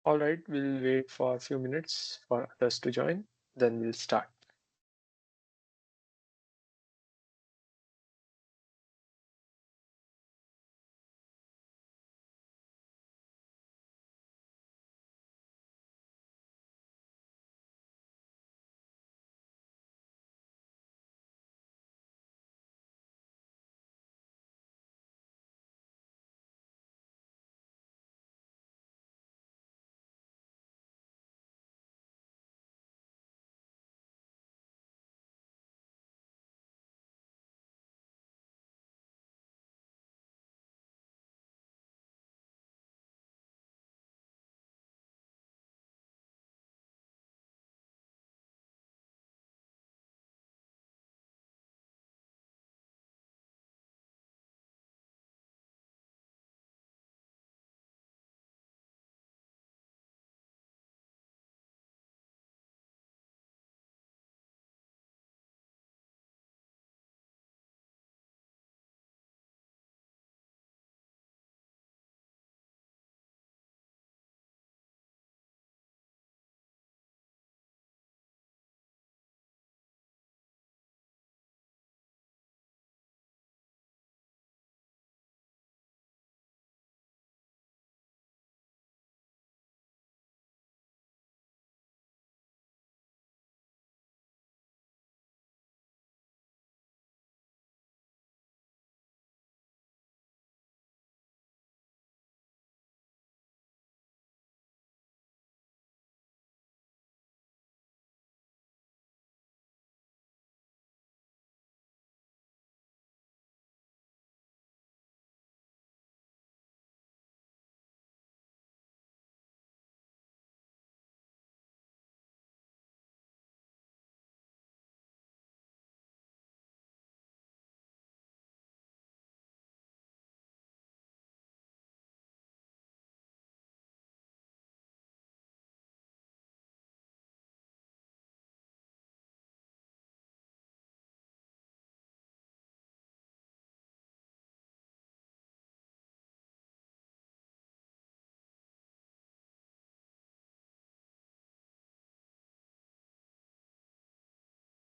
All right, we'll wait for a few minutes for others to join, then we'll start.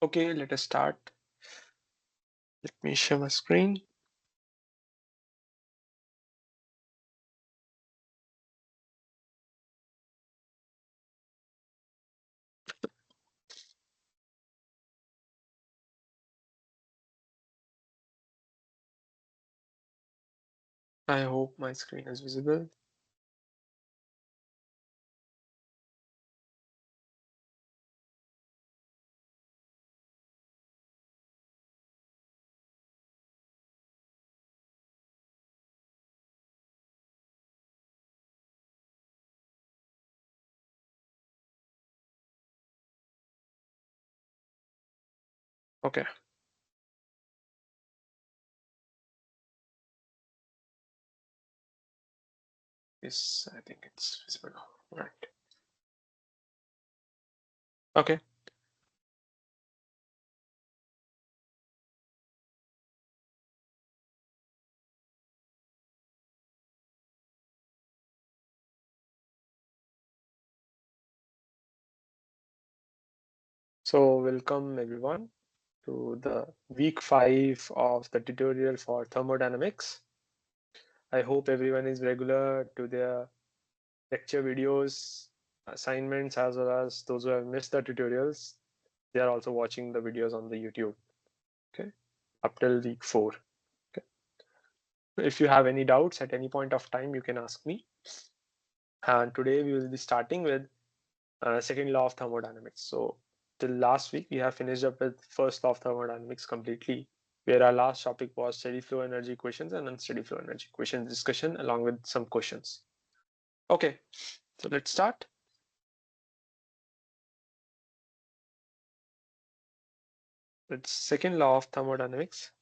Okay, let us start. Let me share my screen. I hope my screen is visible. Okay. Yes, I think it's visible now. Right. Okay. So welcome everyone to the week 5 of the tutorial for thermodynamics. I hope everyone is regular to their lecture videos, assignments, as well as those who have missed the tutorials. They are also watching the videos on the YouTube. Okay, up till week 4. Okay. If you have any doubts at any point of time, you can ask me. And today we will be starting with second law of thermodynamics. So till last week, we have finished up with first law of thermodynamics completely, where our last topic was steady flow energy equations and unsteady flow energy equations discussion along with some questions. Okay, so let's start. It's second law of thermodynamics.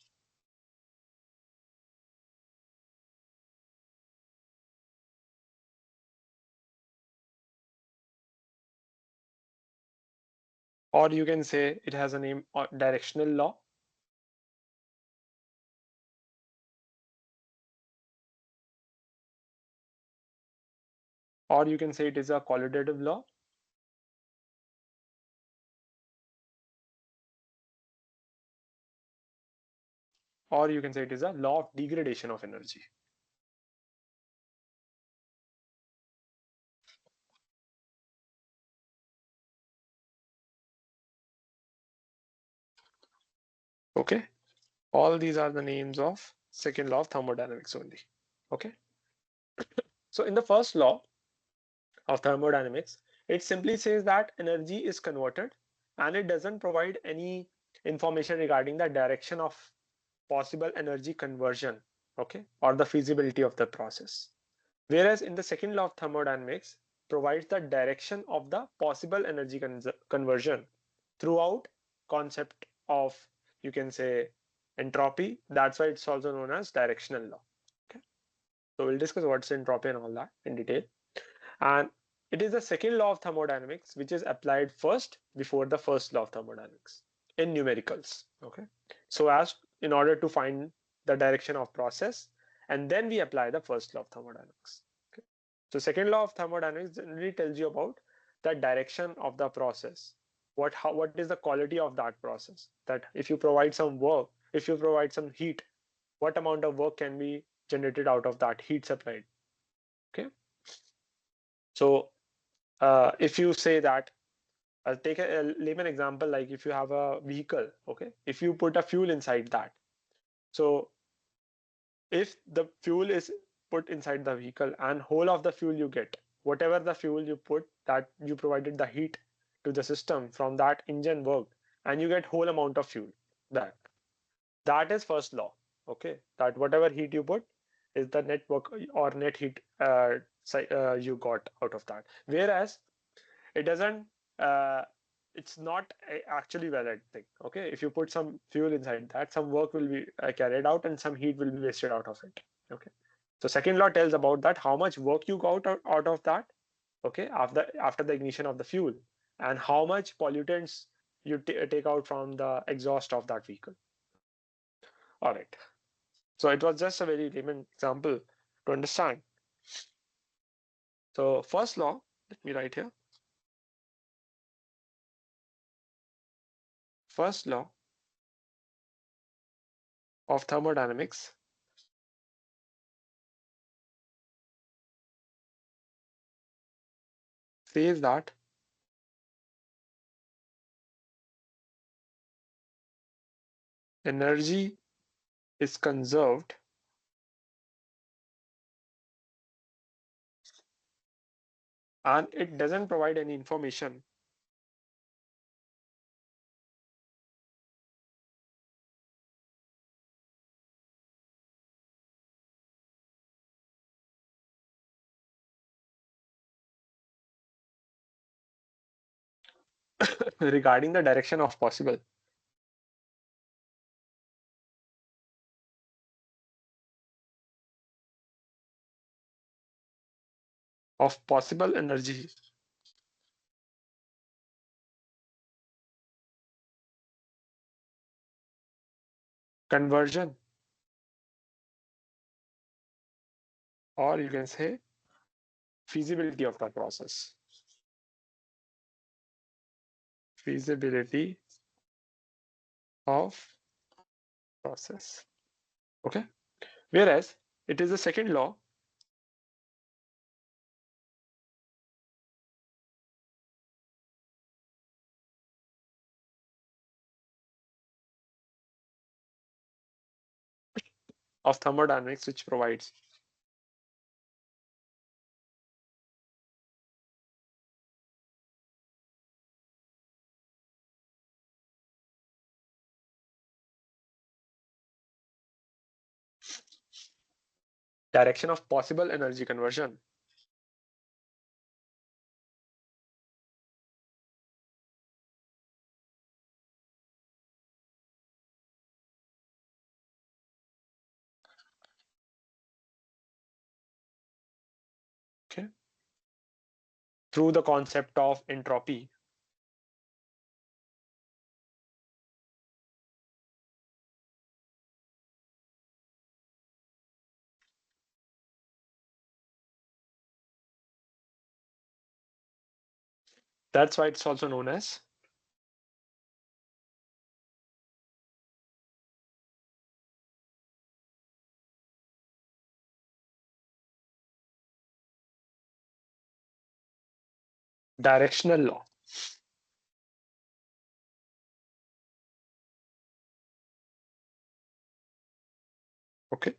Or you can say it has a name, directional law. or you can say it is a qualitative law, or you can say it is a law of degradation of energy. Okay, all these are the names of second law of thermodynamics only. Okay, so in the first law of thermodynamics, it simply says that energy is converted, and it doesn't provide any information regarding the direction of possible energy conversion, okay, or the feasibility of the process. Whereas in the second law of thermodynamics provides the direction of the possible energy conversion throughout concept of, you can say, entropy. That's why it's also known as directional law. Okay, so we'll discuss what's entropy and all that in detail. And it is the second law of thermodynamics which is applied first before the first law of thermodynamics in numericals. Okay, so as in order to find the direction of process, and then we apply the first law of thermodynamics. Okay, so second law of thermodynamics generally tells you about the direction of the process. What is the quality of that process? That if you provide some work, if you provide some heat, what amount of work can be generated out of that heat supplied? Okay, so if you say that, I'll take a layman example, like if you have a vehicle, okay, if you put a fuel inside that, so if the fuel is put inside the vehicle and whole of the fuel you get, whatever the fuel you put, that you provided the heat to the system from that engine work, and you get whole amount of fuel, that is first law. Okay, that whatever heat you put is the net work or net heat you got out of that. Whereas it doesn't, uh, it's not actually valid thing. Okay, if you put some fuel inside that, some work will be carried out and some heat will be wasted out of it. Okay, so second law tells about that, how much work you got out of that, okay, after the ignition of the fuel, and how much pollutants you take out from the exhaust of that vehicle. All right, so it was just a very layman example to understand. So first law, let me write here. First law of thermodynamics says that energy is conserved and it doesn't provide any information regarding the direction of possible energy conversion, or you can say feasibility of the process. Feasibility of process. Okay. Whereas it is the second law of thermodynamics which provides direction of possible energy conversion. Okay. Through the concept of entropy. That's why it's also known as directional law. Okay.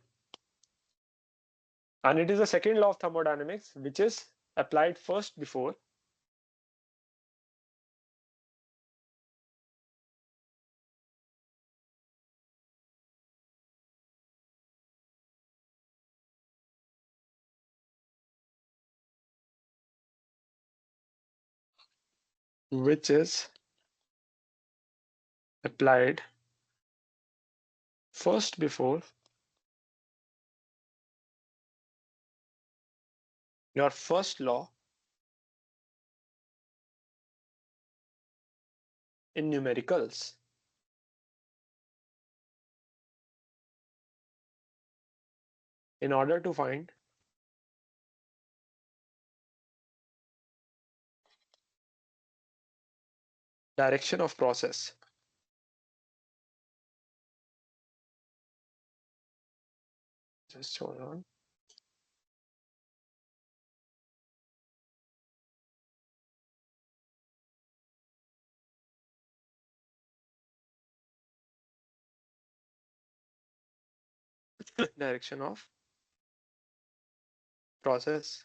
And it is the second law of thermodynamics, which is applied first before which is applied first before your first law in numericals. In order to find direction of process. Just hold on. Direction of process,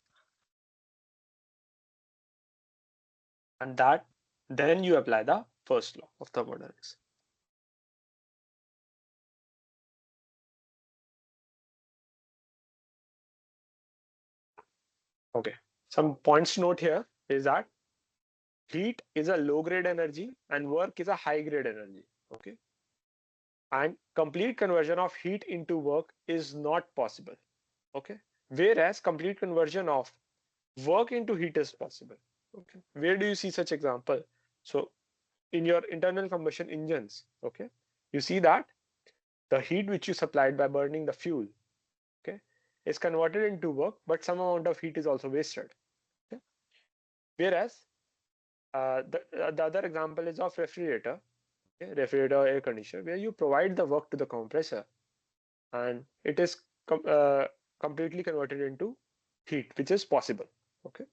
and that then you apply the first law of thermodynamics. Okay, some points to note here is that heat is a low grade energy and work is a high grade energy. Okay, and complete conversion of heat into work is not possible. Okay, whereas complete conversion of work into heat is possible. Okay, where do you see such example? So in your internal combustion engines, okay, you see that the heat which you supplied by burning the fuel, okay, is converted into work, but some amount of heat is also wasted. Okay? Whereas the other example is of refrigerator, okay, refrigerator or air conditioner, where you provide the work to the compressor and it is completely converted into heat, which is possible. Okay.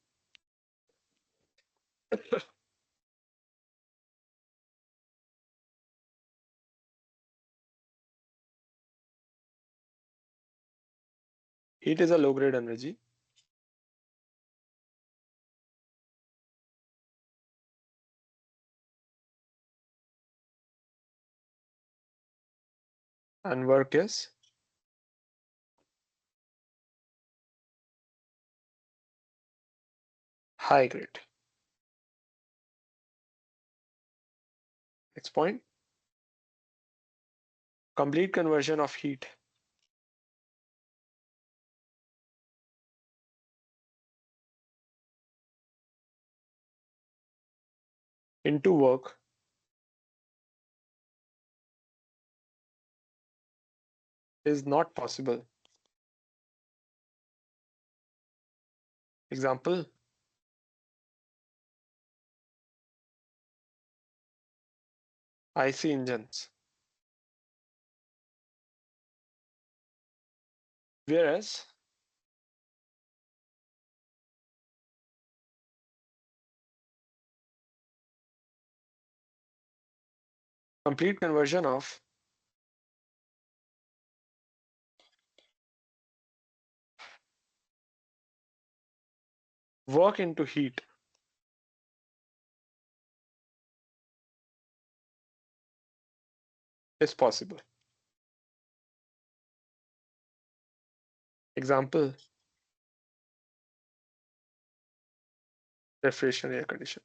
Heat is a low grade energy and work is high grade. Next point, complete conversion of heat into work is not possible. Example, IC engines. Whereas complete conversion of work into heat is possible. Example, refrigeration air condition.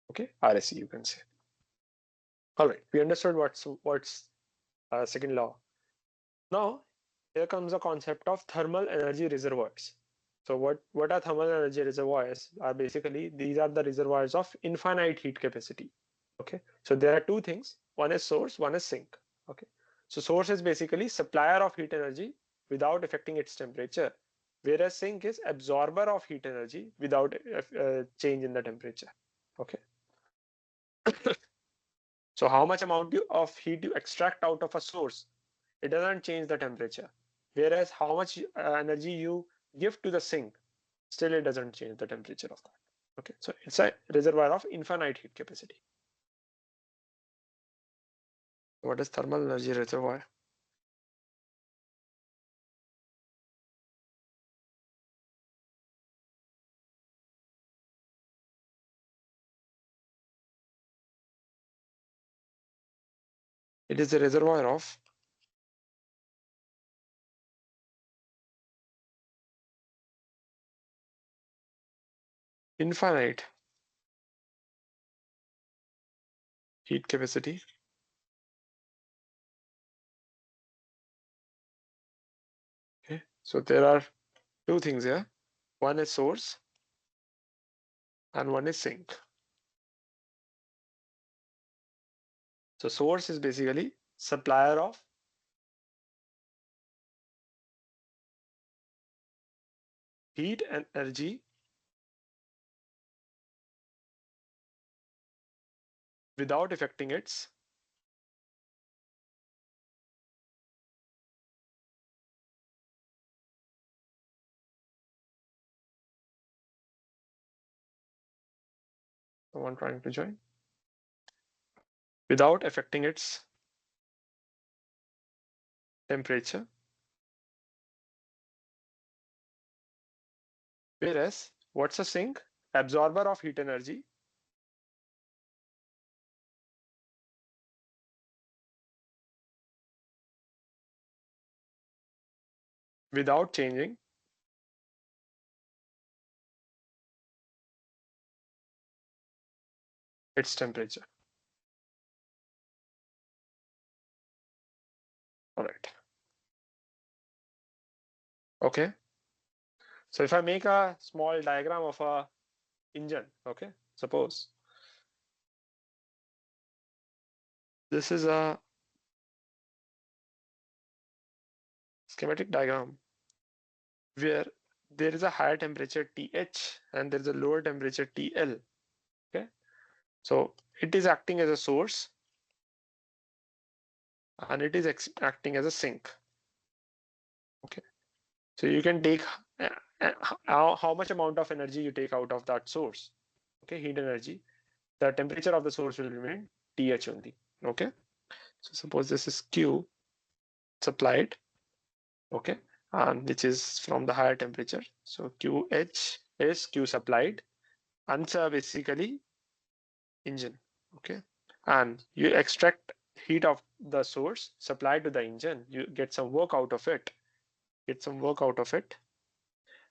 Okay, RSE you can say. All right, we understood what's second law. Now here comes the concept of thermal energy reservoirs. So what are thermal energy reservoirs? Are basically these are the reservoirs of infinite heat capacity. Okay, so there are two things. One is source, one is sink. Okay, so source is basically supplier of heat energy without affecting its temperature, whereas sink is absorber of heat energy without change in the temperature. Okay. So how much amount of heat you extract out of a source, it doesn't change the temperature. Whereas how much energy you give to the sink, still it doesn't change the temperature of that. Okay, so it's a reservoir of infinite heat capacity. What is thermal energy reservoir? It is a reservoir of infinite heat capacity. Okay, so there are two things here. One is source and one is sink. So source is basically supplier of heat and energy without affecting its someone trying to join, without affecting its temperature. Whereas what's a sink? Absorber of heat energy without changing its temperature. All right. Okay. So if I make a small diagram of a engine, okay, suppose this is a schematic diagram where there is a higher temperature TH and there is a lower temperature TL. Okay. So it is acting as a source and it is acting as a sink. Okay. So you can take how much amount of energy you take out of that source. Okay, heat energy. The temperature of the source will remain TH only. Okay. So suppose this is Q supplied. Okay, and which is from the higher temperature. So QH is Q supplied, and it's basically engine. Okay, and you extract heat of the source supplied to the engine, you get some work out of it,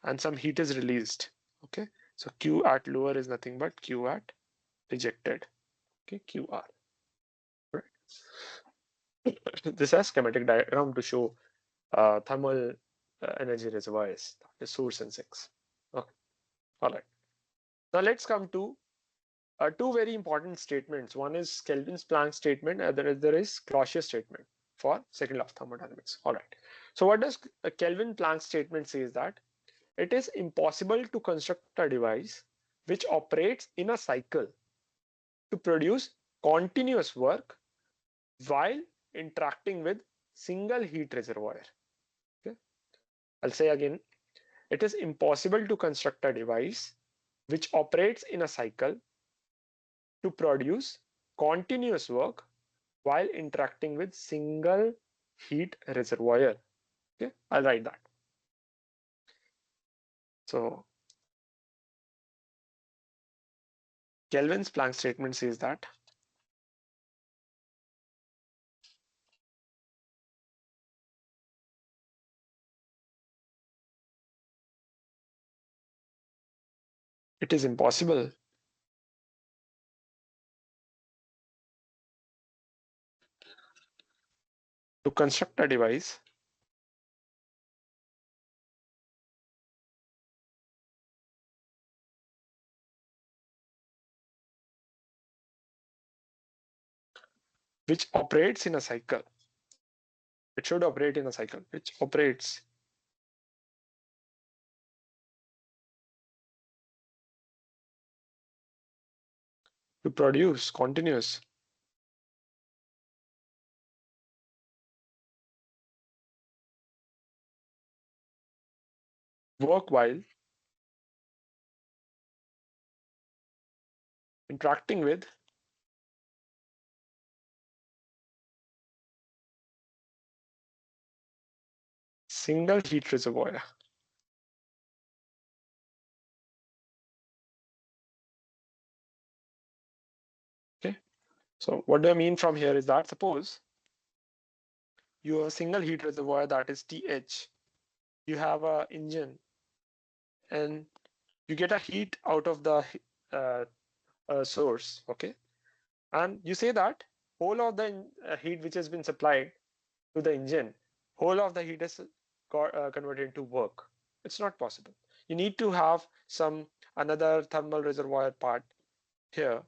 and some heat is released. Okay, so Q at lower is nothing but Q at rejected. Okay, QR. Right. This is a schematic diagram to show thermal energy reservoirs, the source and sinks. Okay, all right. Now let's come to two very important statements. One is Kelvin's Planck statement, and there is Clausius statement for second law of thermodynamics. All right. So what does Kelvin Planck statement says that it is impossible to construct a device which operates in a cycle to produce continuous work while interacting with single heat reservoir. Okay. I'll say again, it is impossible to construct a device which operates in a cycle to produce continuous work while interacting with single heat reservoir. Okay, I'll write that. So Kelvin's Planck statement says that it is impossible to construct a device which operates in a cycle. It should operate in a cycle which operates to produce continuous. Work while interacting with single heat reservoir. Okay, so what do I mean from here is that suppose you have a single heat reservoir, that is TH. You have a engine and you get a heat out of the uh, source. Okay, and you say that whole of the heat which has been supplied to the engine, whole of the heat is converted into work. It's not possible. You need to have some another thermal reservoir part here,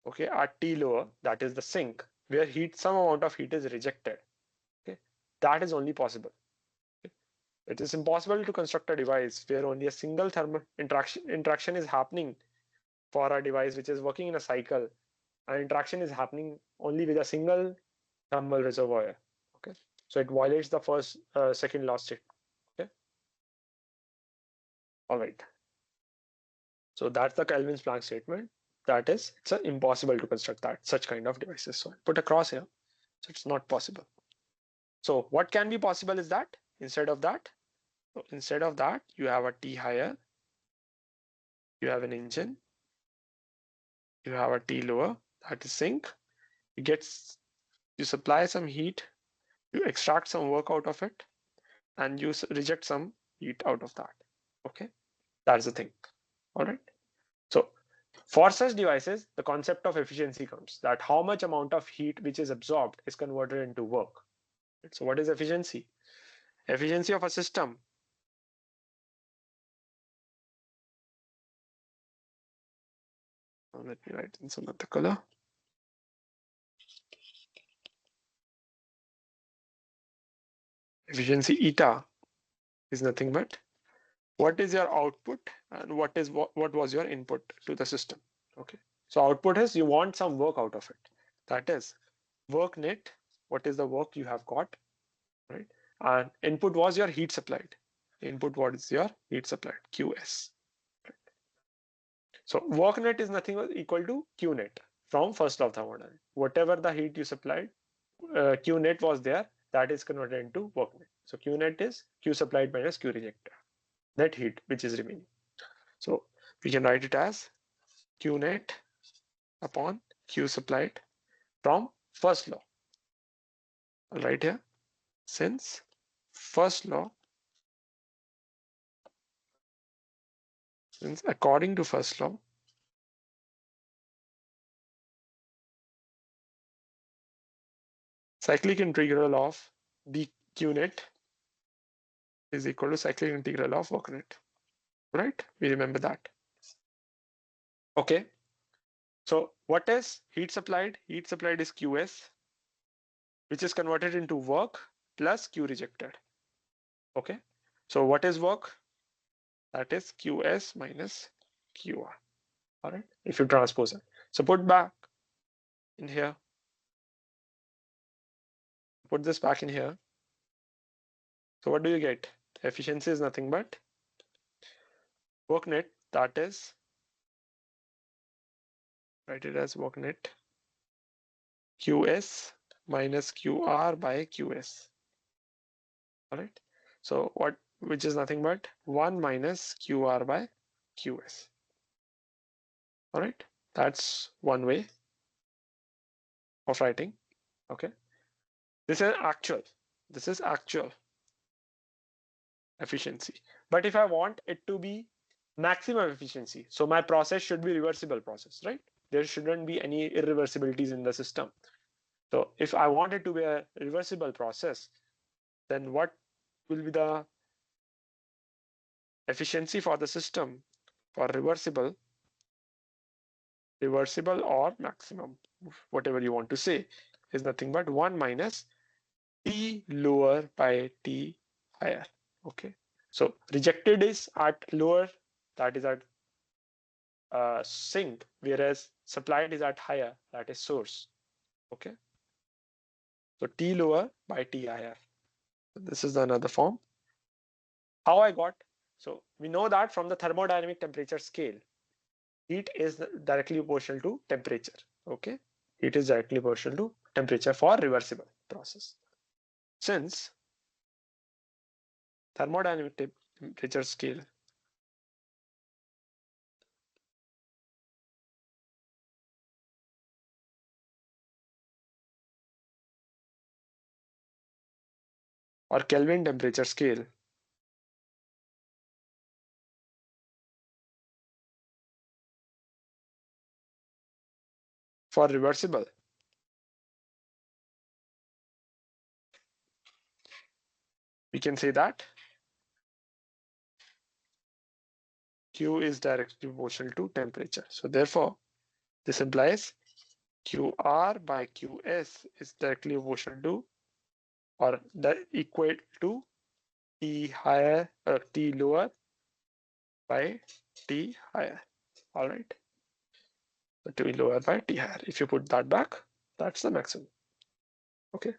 okay, at T lower, that is the sink, where some amount of heat is rejected. Okay, that is only possible. Okay? It is impossible to construct a device where only a single thermal interaction is happening for a device which is working in a cycle, and interaction is happening only with a single thermal reservoir. Okay, so it violates the second law state. Okay, all right. So that's the Kelvin's Planck statement. That is, it's impossible to construct such kind of devices. So I put a cross here. So it's not possible. So what can be possible is that instead of that, you have a T higher, you have an engine, you have a T lower, that is sink. You supply some heat, you extract some work out of it, and you reject some heat out of that. Okay, that's the thing. All right. So for such devices, the concept of efficiency comes, that how much amount of heat which is absorbed is converted into work. So what is efficiency? Efficiency of a system. Let me write in some other color. Efficiency eta is nothing but what is your output and what was your input to the system. Okay, so output is you want some work out of it. That is work net. What is the work you have got, right? And input was your heat supplied. Input what is your heat supplied, QS. So work net is nothing but equal to Q net from first law of thermodynamics. Whatever the heat you supplied, Q net was there, that is converted into work net. So Q net is Q supplied minus Q rejected, net heat which is remaining. So we can write it as Q net upon Q supplied from first law. I'll write here, since according to first law, cyclic integral of dQ net is equal to cyclic integral of work net. Right? We remember that. Okay. So what is heat supplied? Heat supplied is QS, which is converted into work plus Q rejected. Okay. So what is work? That is QS minus QR. All right. If you transpose it. So put back in here. Put this back in here. So what do you get? Efficiency is nothing but work net, that is, write it as work net QS minus QR by QS. All right. So which is nothing but 1 minus QR by QS. All right. That's one way of writing. Okay. This is actual efficiency. But if I want it to be maximum efficiency, so my process should be reversible process, right? There shouldn't be any irreversibilities in the system. So if I want it to be a reversible process, then what will be the efficiency for the system for reversible or maximum, whatever you want to say, is nothing but 1 minus T lower by T higher. Okay, so rejected is at lower, that is at sink, whereas supplied is at higher, that is source. Okay. So T lower by T higher. This is another form. How I got? So we know that from the thermodynamic temperature scale, heat is directly proportional to temperature. Okay. Heat is directly proportional to temperature for reversible process. Since thermodynamic temperature scale or Kelvin temperature scale for reversible, we can say that Q is directly proportional to temperature. So therefore, this implies QR by QS is directly proportional to or the equate to T higher or T lower by T higher. All right. So T lower by T higher. If you put that back, that's the maximum. Okay.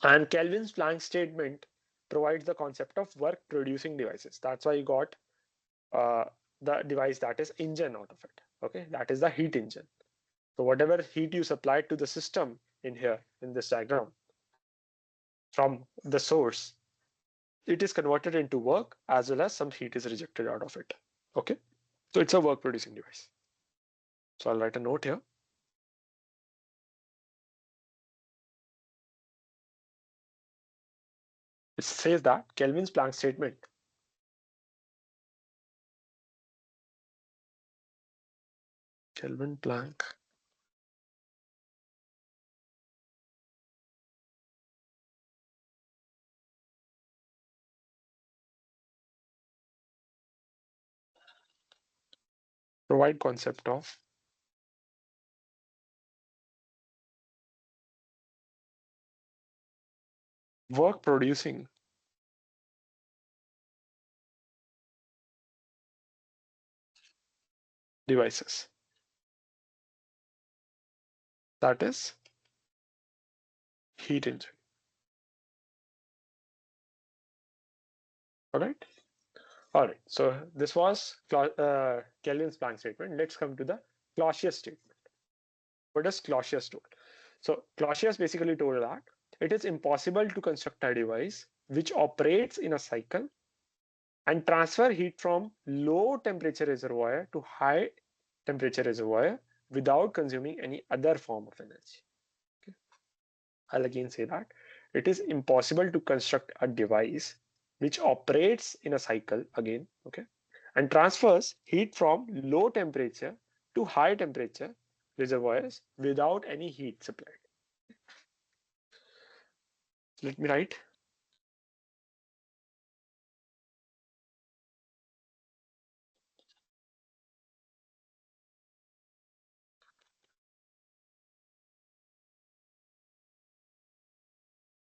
And Kelvin's Planck statement provides the concept of work producing devices. That's why you got the device that is engine out of it. Okay. That is the heat engine. So whatever heat you supplied to the system in here in this diagram from the source, it is converted into work as well as some heat is rejected out of it. Okay. So it's a work producing device. So I'll write a note here. It says that Kelvin's Planck statement Kelvin Planck provide concept of work producing devices. That is heat engine. All right. All right. So this was Kelvin's Planck statement. Let's come to the Clausius statement. What does Clausius told? So Clausius basically told that it is impossible to construct a device which operates in a cycle and transfer heat from low temperature reservoir to high temperature reservoir without consuming any other form of energy. Okay. I'll again say that it is impossible to construct a device which operates in a cycle again, okay, and transfers heat from low temperature to high temperature reservoirs without any heat supplied. Let me write.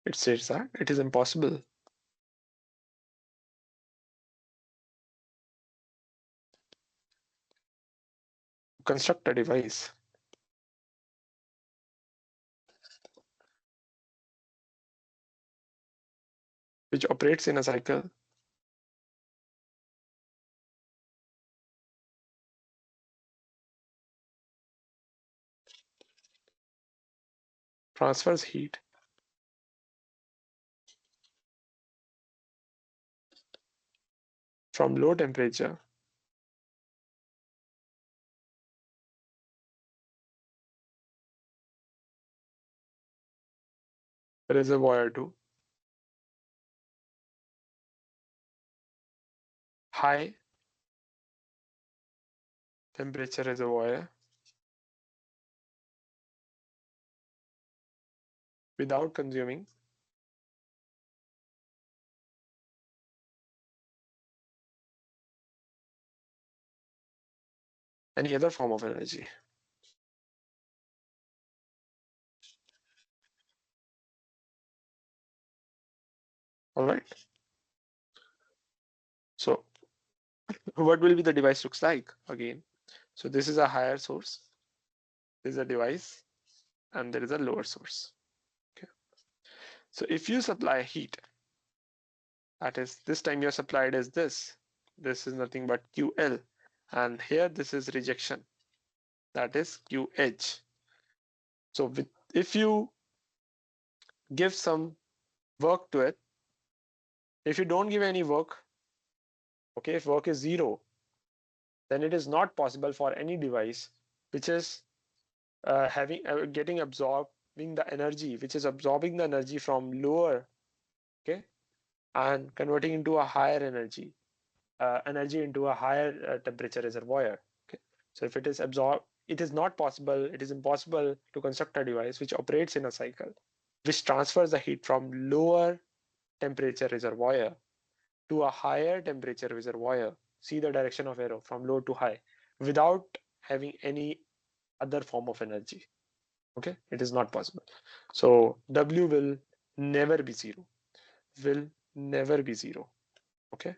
It says that it is impossible to construct a device which operates in a cycle transfers heat from low temperature reservoir to high temperature reservoir without consuming any other form of energy. All right. So what will be the device looks like again? So this is a higher source. This is a device and there is a lower source. Okay. So if you supply heat, that is, this time you're supplied is this. This is nothing but QL. And here this is rejection. That is QH. So if you give some work to it, if you don't give any work, okay, if work is 0, then it is not possible for any device which is getting absorbing the energy, which is absorbing the energy from lower, okay, and converting into a higher energy into a higher temperature reservoir. Okay, so if it is absorbed, it is not possible. It is impossible to construct a device which operates in a cycle, which transfers the heat from lower temperature reservoir to a higher temperature reservoir. See the direction of arrow from low to high without having any other form of energy. Okay, it is not possible. So W will never be 0. Will never be 0. Okay.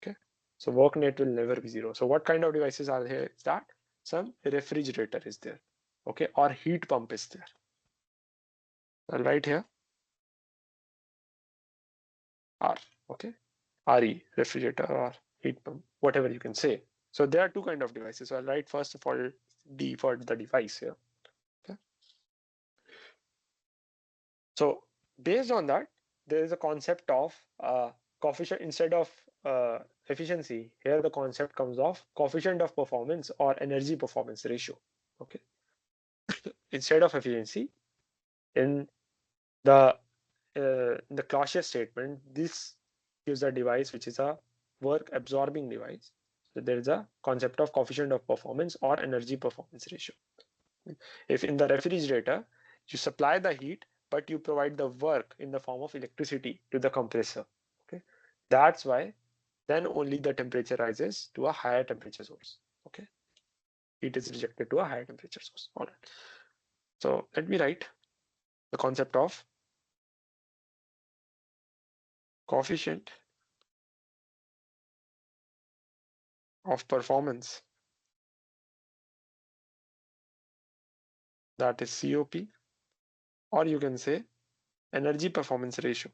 Okay. So work net will never be 0. So what kind of devices are here? Is that some refrigerator is there? Okay, or heat pump is there? I'll write here R. Okay, RE, refrigerator or heat pump, whatever you can say. So there are two kind of devices. So I'll write first of all D for the device here. Okay. So based on that, there is a concept of coefficient instead of efficiency. Here the concept comes of coefficient of performance or energy performance ratio. Okay, instead of efficiency, in the Clausius statement, this gives a device which is a work absorbing device. So there is a concept of coefficient of performance or energy performance ratio. If in the refrigerator you supply the heat but you provide the work in the form of electricity to the compressor, okay, that's why then only the temperature rises to a higher temperature source. Okay, heat is rejected to a higher temperature source. All right, so let me write the concept of coefficient of performance, that is COP, or you can say energy performance ratio.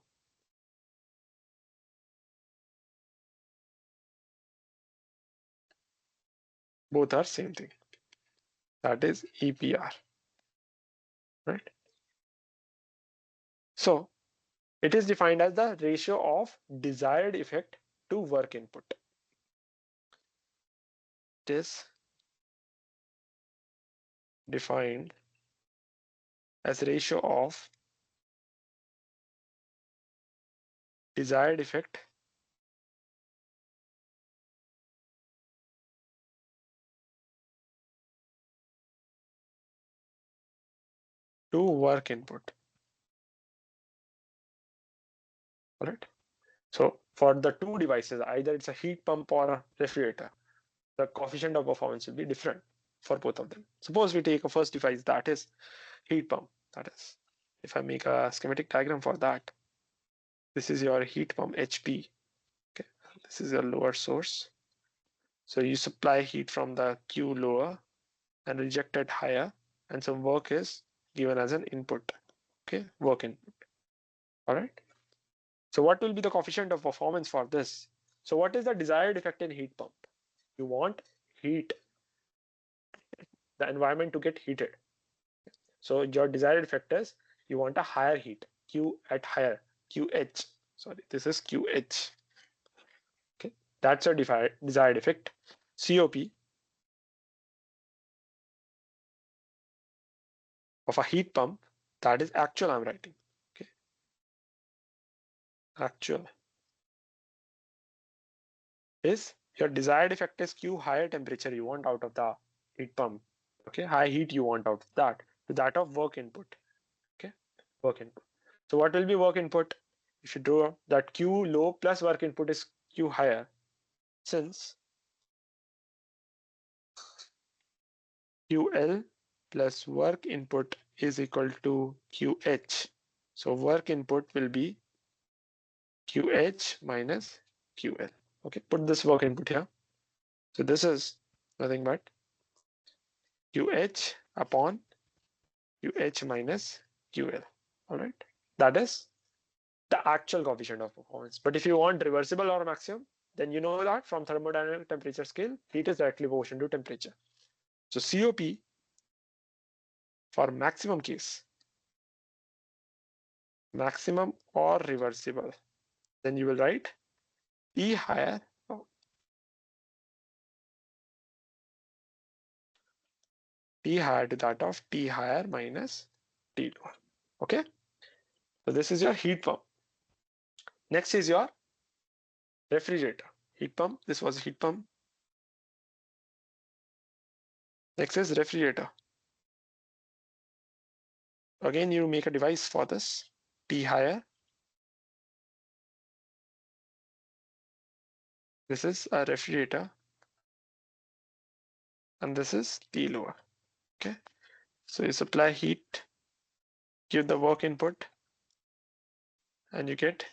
Both are same thing, that is EPR, right? So it is defined as the ratio of desired effect to work input. It is defined as ratio of desired effect to work input. All right. So for the two devices, either it's a heat pump or a refrigerator, the coefficient of performance will be different for both of them. Suppose we take a first device, that is heat pump. That is, if I make a schematic diagram for that, this is your heat pump HP. Okay, this is your lower source. So you supply heat from the Q lower and reject it higher, and some work is given as an input. Okay, work input. All right. So what will be the coefficient of performance for this? So what is the desired effect in heat pump? You want heat, the environment to get heated. So your desired effect is you want a higher heat, Q at higher, QH. Sorry, this is QH. Okay, that's your desired effect. COP of a heat pump, that is actual I'm writing. Okay, actual is your desired effect is Q higher temperature you want out of the heat pump. Okay, high heat you want out of that to that of work input. Okay, work input. So what will be work input? If you draw that Q low plus work input is Q higher, since QL plus work input is equal to QH. So work input will be QH minus QL. Okay, put this work input here. So this is nothing but QH upon QH minus QL. All right, that is the actual coefficient of performance. But if you want reversible or maximum, then you know that from thermodynamic temperature scale, heat is directly proportional to temperature. So COP for maximum case, maximum or reversible, then you will write T higher, T higher to that of T higher minus T lower. Okay, so this is your heat pump. Next is your refrigerator. Heat pump, this was a heat pump. Next is refrigerator. Again, you make a device for this, T higher. This is a refrigerator. And this is T lower. Okay, so you supply heat, give the work input, and you get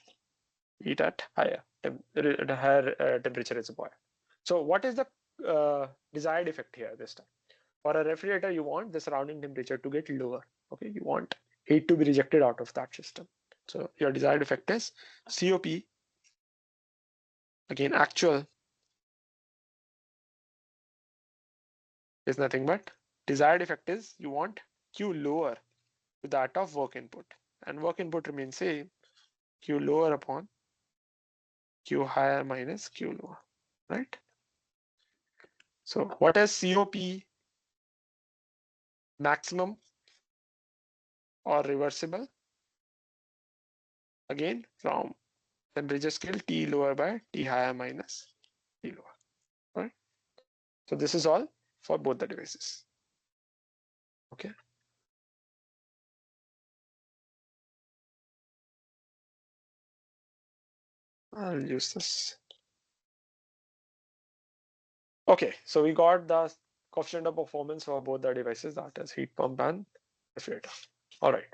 heat at higher temperature reservoir. So what is the desired effect here this time? For a refrigerator, you want the surrounding temperature to get lower. Okay, you want heat to be rejected out of that system. So your desired effect is COP, again actual, is nothing but desired effect is you want Q lower to that of work input, and work input remains same, Q lower upon Q higher minus Q lower, right? So what is COP maximum or reversible? Again, from temperature scale T lower by T higher minus T lower, right? So this is all for both the devices. Okay. I'll use this. Okay, so we got the coefficient of performance for both the devices, that is heat pump and refrigerator. All right.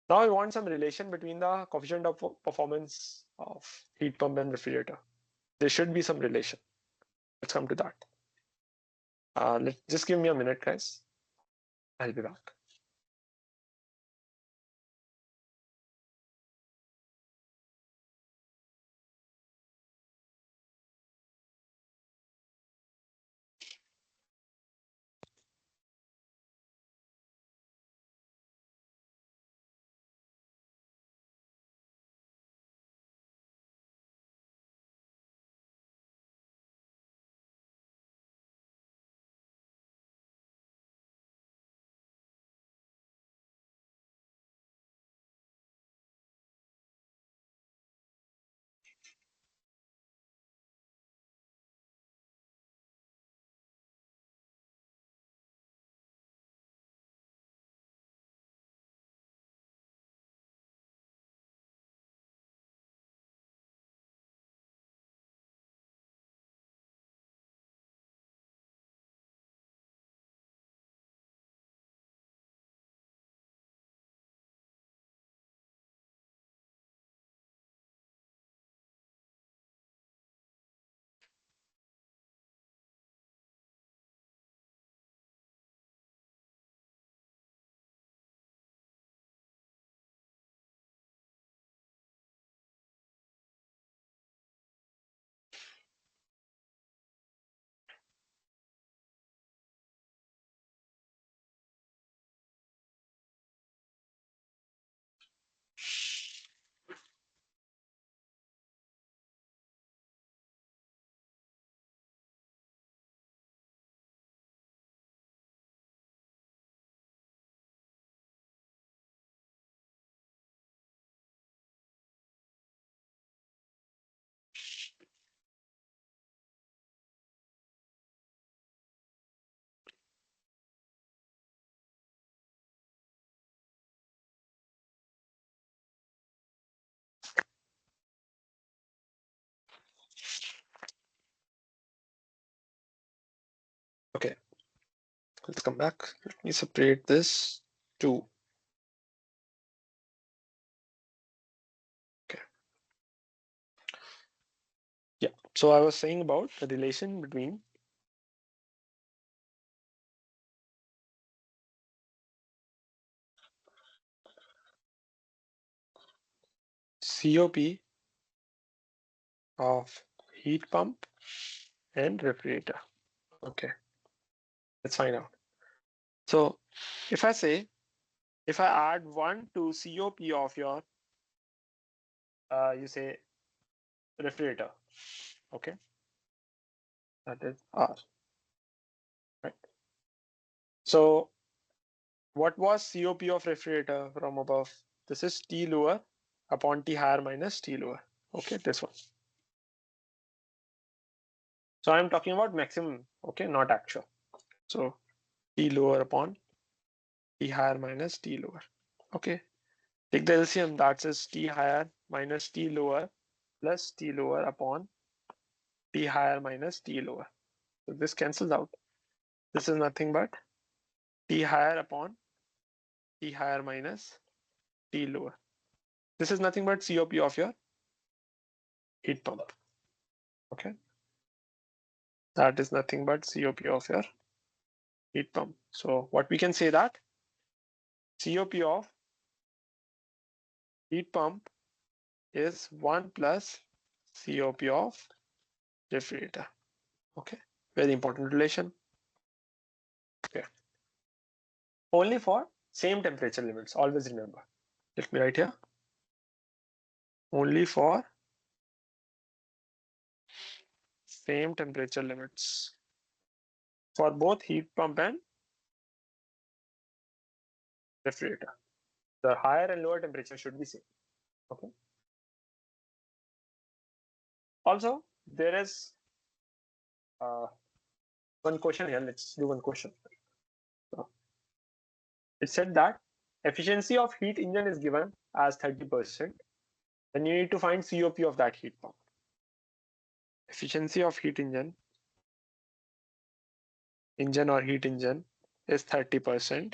Now we want some relation between the coefficient of performance of heat pump and refrigerator. There should be some relation. Let's come to that. Just give me a minute, guys. I'll be back. Okay, let's come back. Let me separate this to. Okay. Yeah. So I was saying about the relation between COP of heat pump and refrigerator. Okay, let's find out. So if I add 1 to COP of your you say refrigerator, okay, that is R, right? So what was COP of refrigerator from above? This is T lower upon T higher minus T lower. Okay, this one. So I'm talking about maximum, okay, not actual. So T lower upon T higher minus T lower. Okay, take the LCM, that is T higher minus T lower plus T lower upon T higher minus T lower. So this cancels out. This is nothing but T higher upon T higher minus T lower. This is nothing but COP of your heat pump. Okay, that is nothing but COP of your heat pump. So what we can say that COP of heat pump is 1 plus COP of refrigerator. Okay, very important relation. Okay, only for same temperature limits. Always remember. Let me write here. Only for same temperature limits for both heat pump and refrigerator. The higher and lower temperature should be same. Okay. Also, there is one question here. Let's do one question. So, it said that efficiency of heat engine is given as 30%. Then you need to find COP of that heat pump. Efficiency of heat engine or heat engine is 30%.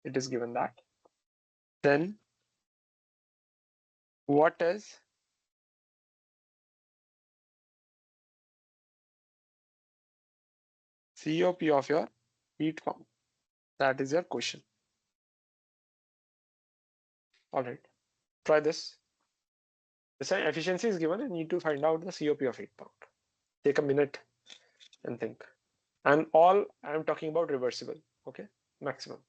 It is given that. Then what is COP of your heat pump? That is your question. All right, try this. This efficiency is given and you need to find out the COP of heat pump. Take a minute and think. And all I'm talking about reversible, okay? Maximum.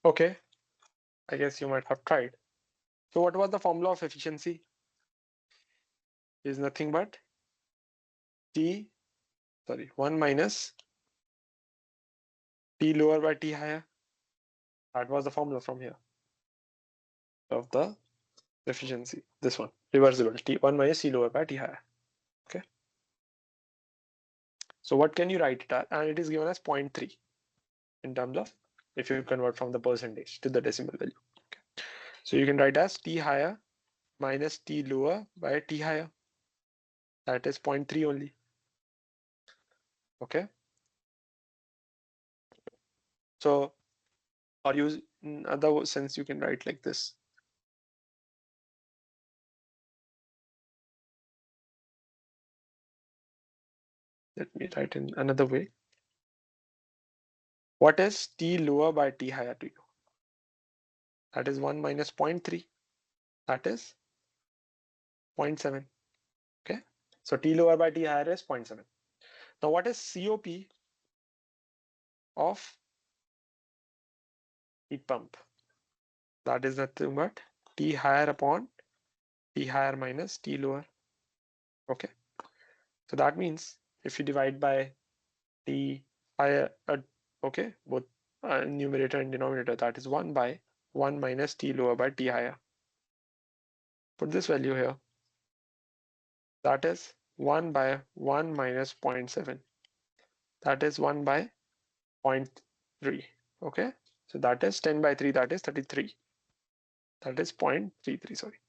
Okay, I guess you might have tried. So what was the formula of efficiency? Is nothing but 1 minus T lower by T higher. That was the formula from here of the efficiency. This one, reversible, T1 minus T lower by T higher. Okay. So what can you write it as? And it is given as 0.3 in terms of if you convert from the percentage to the decimal value. Okay. So you can write as T higher minus T lower by T higher. That is 0.3 only. Okay. So, or use in other sense, you can write like this. Let me write in another way. What is T lower by T higher to you? That is 1 minus 0.3. That is 0.7. Okay. So T lower by T higher is 0.7. Now what is COP of heat pump? That is nothing but T higher upon T higher minus T lower. Okay. So that means if you divide by T higher, okay, both numerator and denominator, that is 1 by 1 minus T lower by T higher. Put this value here. That is 1 by 1 minus 0.7. That is 1 by 0.3. Okay. So that is 10 by 3. That is 33. That is 0.33. Sorry.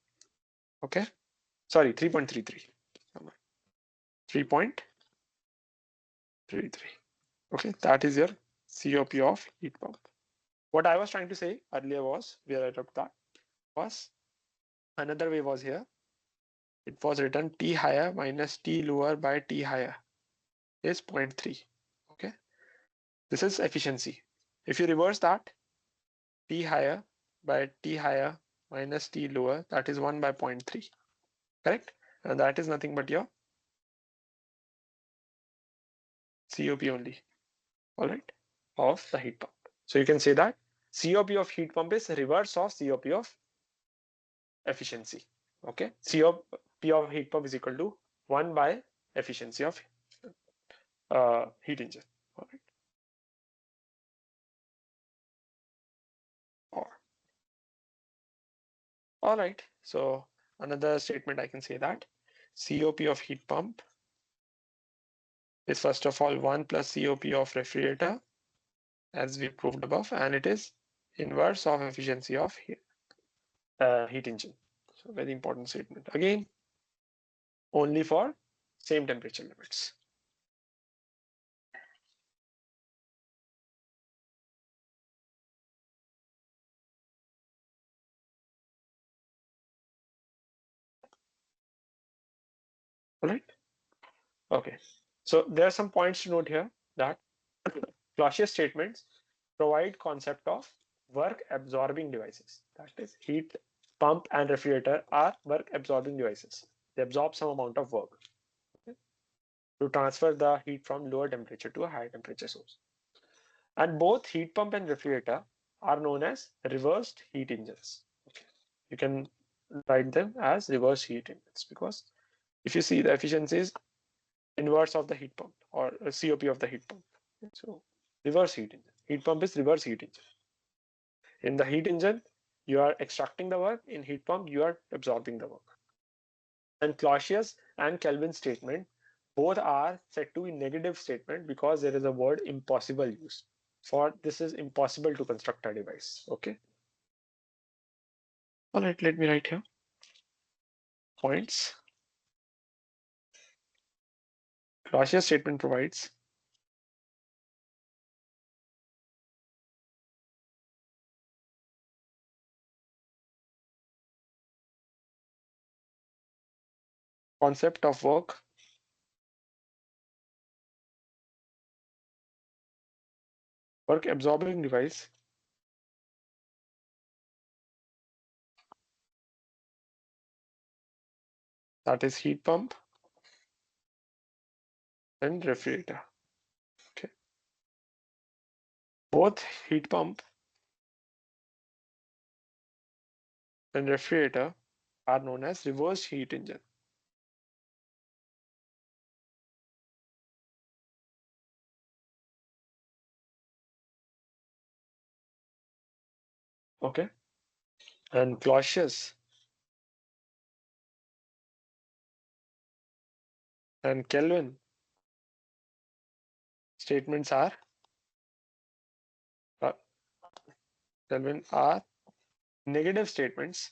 Okay. Sorry, 3.33. 3.33. Okay. That is your COP of heat pump. What I was trying to say earlier was, where I took that, was another way was here. It was written T higher minus T lower by T higher is 0.3. Okay. This is efficiency. If you reverse that, T higher by T higher minus T lower, that is 1 by 0.3. Correct? And that is nothing but your COP only. All right. Of the heat pump. So you can say that COP of heat pump is reverse of COP of efficiency. Okay. COP of heat pump is equal to 1 by efficiency of heat engine. All right. Or all right. So another statement I can say that COP of heat pump is first of all 1 plus COP of refrigerator, as we proved above, and it is inverse of efficiency of heat engine. So very important statement. Again, only for same temperature limits. All right. Okay. So there are some points to note here that Clausius statements provide concept of work absorbing devices. That is, heat pump and refrigerator are work absorbing devices. They absorb some amount of work, okay, to transfer the heat from lower temperature to a higher temperature source. And both heat pump and refrigerator are known as reversed heat engines. Okay. You can write them as reverse heat engines because if you see, the efficiency is inverse of the heat pump or COP of the heat pump. So reverse heat engine. Heat pump is reverse heat engine. In the heat engine, you are extracting the work. In heat pump, you are absorbing the work. And Clausius and Kelvin statement both are said to be negative statement because there is a word impossible used. For this is impossible to construct a device. Okay. All right, let me write here points. Clausius statement provides concept of work absorbing device that is heat pump and refrigerator. Okay. Both heat pump and refrigerator are known as reverse heat engine. Okay. And Clausius and Kelvin statements are uh, Kelvin are negative statements.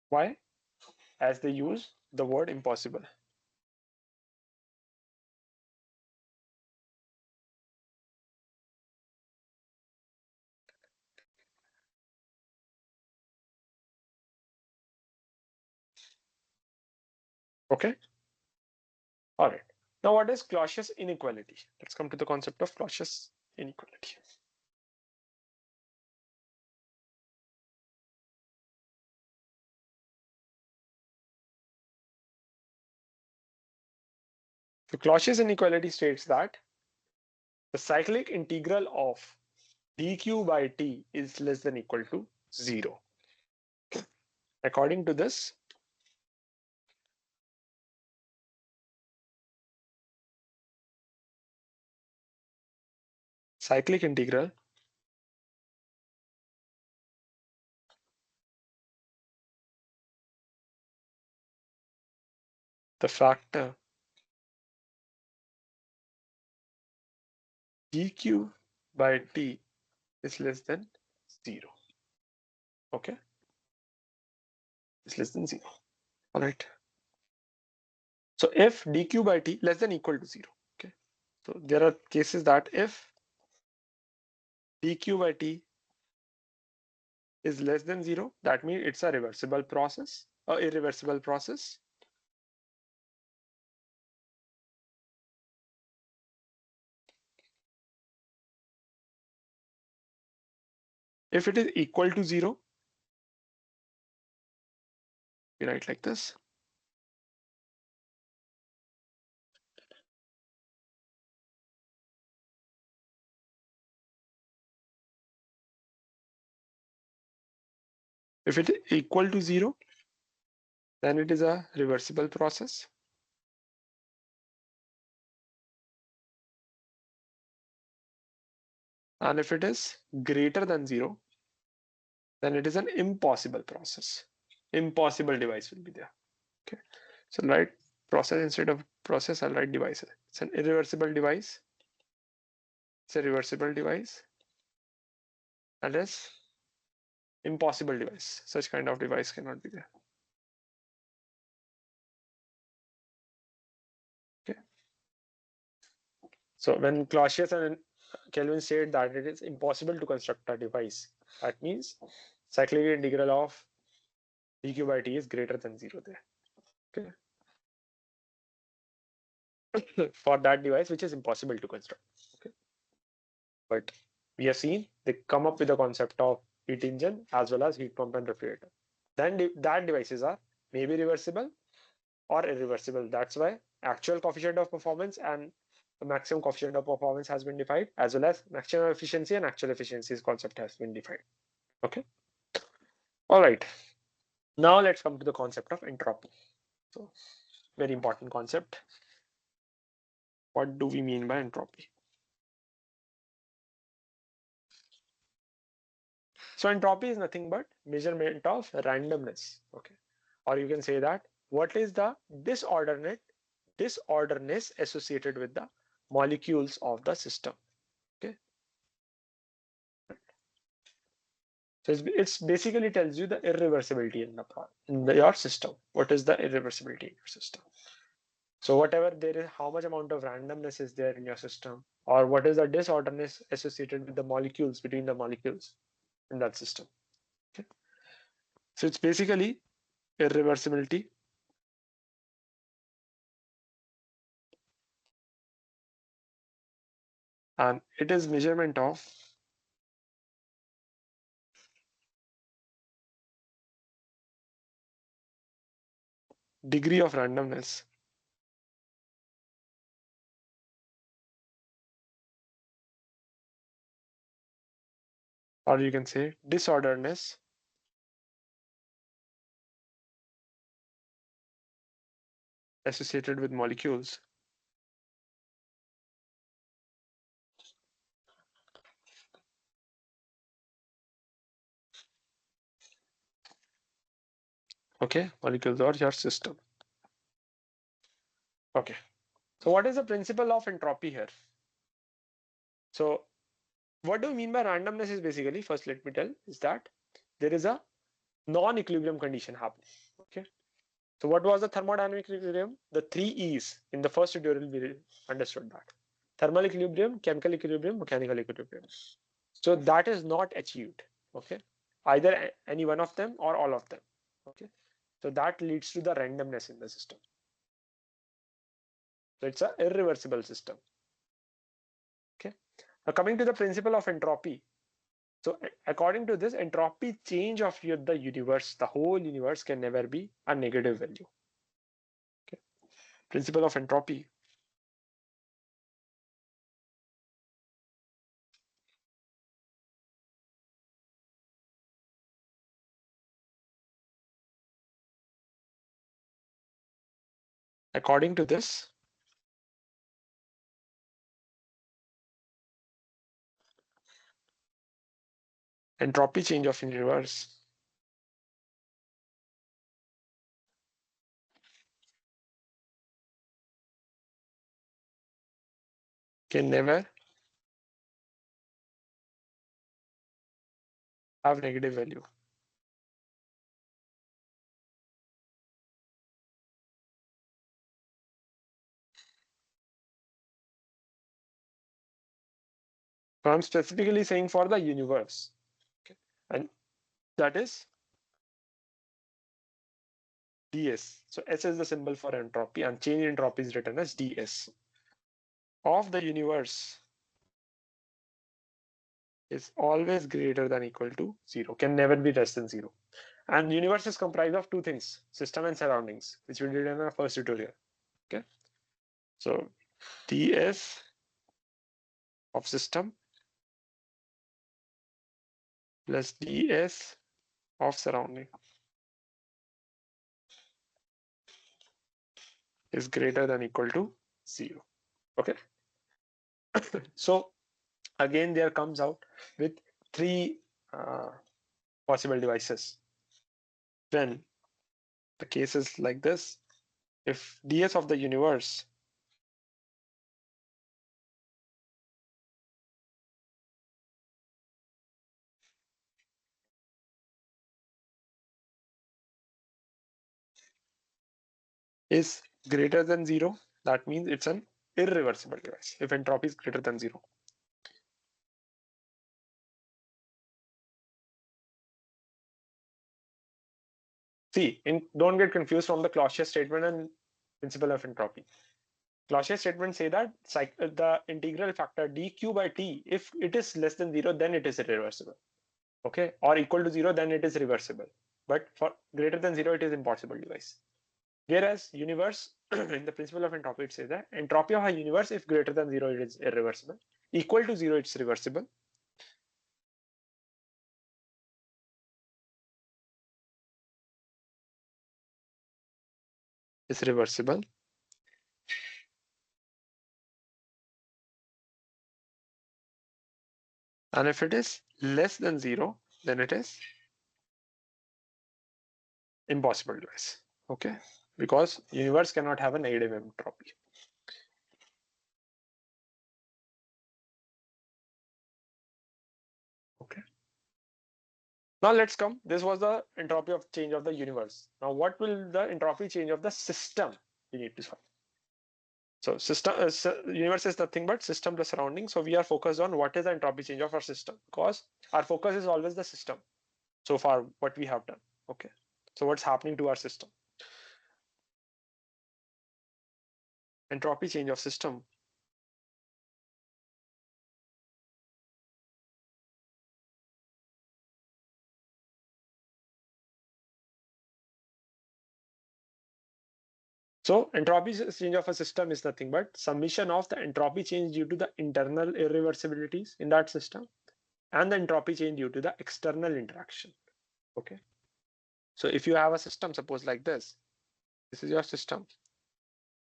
Why? As they use the word impossible. Okay. All right. Now, what is Clausius inequality? Let's come to the concept of Clausius inequality. So Clausius inequality states that the cyclic integral of dq by t is less than equal to 0. According to this, cyclic integral the factor dq by t is less than 0. Okay, it's less than 0. All right. So if dq by t less than equal to 0. Okay. So there are cases that if dq by t is less than 0, that means it's a reversible process or irreversible process. If it is equal to 0, we write like this. If it is equal to 0, then it is a reversible process. And if it is greater than 0, then it is an impossible process. Impossible device will be there. Okay. So I'll write process instead of process, I'll write device. It's an irreversible device. It's a reversible device. And it's impossible device. Such kind of device cannot be there. Okay. So when Clausius and Kelvin said that it is impossible to construct a device, that means cyclic integral of dq by t is greater than 0 there. Okay. For that device, which is impossible to construct. Okay. But we have seen they come up with the concept of heat engine as well as heat pump and refrigerator. Then that devices are maybe reversible or irreversible. That's why actual coefficient of performance and the maximum coefficient of performance has been defined, as well as maximum efficiency and actual efficiency concept has been defined. Okay. All right. Now let's come to the concept of entropy. So very important concept. What do we mean by entropy? So entropy is nothing but measurement of randomness. Okay. Or you can say that what is the disorderness associated with the molecules of the system. Okay. So it's basically tells you the irreversibility in your system. What is the irreversibility in your system? So whatever there is, how much amount of randomness is there in your system, or what is the disorderness associated with the molecules between the molecules in that system. Okay. So it's basically irreversibility and it is measurement of degree of randomness or you can say disorderness associated with molecules okay molecules or your system. Okay, so what is the principle of entropy here? So what do we mean by randomness is basically, first let me tell, is that there is a non-equilibrium condition happening. Okay, so what was the thermodynamic equilibrium? The three E's in the first tutorial we understood that: thermal equilibrium, chemical equilibrium, mechanical equilibrium. So that is not achieved. Okay, either any one of them or all of them. Okay, so that leads to the randomness in the system. So it's an irreversible system. Okay. Now coming to the principle of entropy. So according to this, entropy change of the universe, the whole universe can never be a negative value. Okay. Principle of entropy. According to this, entropy change of universe can never have negative value. So I'm specifically saying for the universe. Okay. And that is ds. So S is the symbol for entropy, and change in entropy is written as ds. Of the universe is always greater than equal to 0, can never be less than 0. And universe is comprised of two things, system and surroundings, which we did in our first tutorial. Okay. So ds of system plus ds of surrounding is greater than equal to 0. Okay. So again, there comes out with three possible devices. Then the case is like this. If ds of the universe is greater than 0, that means it's an irreversible device. If entropy is greater than 0. See, don't get confused from the Clausius statement and principle of entropy. Clausius statement say that the integral factor dq by t, if it is less than 0, then it is irreversible. Okay, or equal to 0, then it is reversible. But for greater than 0, it is impossible device. Whereas universe, in the principle of entropy, it says that entropy of a universe, if greater than 0, it is irreversible. Equal to 0, it's reversible. It's reversible. And if it is less than 0, then it is impossible device. Okay, because universe cannot have a negative entropy. Okay. Now let's come. This was the entropy of change of the universe. Now what will the entropy change of the system we need to solve? So system universe is nothing but system plus surrounding. So we are focused on what is the entropy change of our system, because our focus is always the system. So far, what we have done. Okay. So what's happening to our system? Entropy change of system. So entropy change of a system is nothing but summation of the entropy change due to the internal irreversibilities in that system and the entropy change due to the external interaction. Okay. So if you have a system, suppose like this is your system.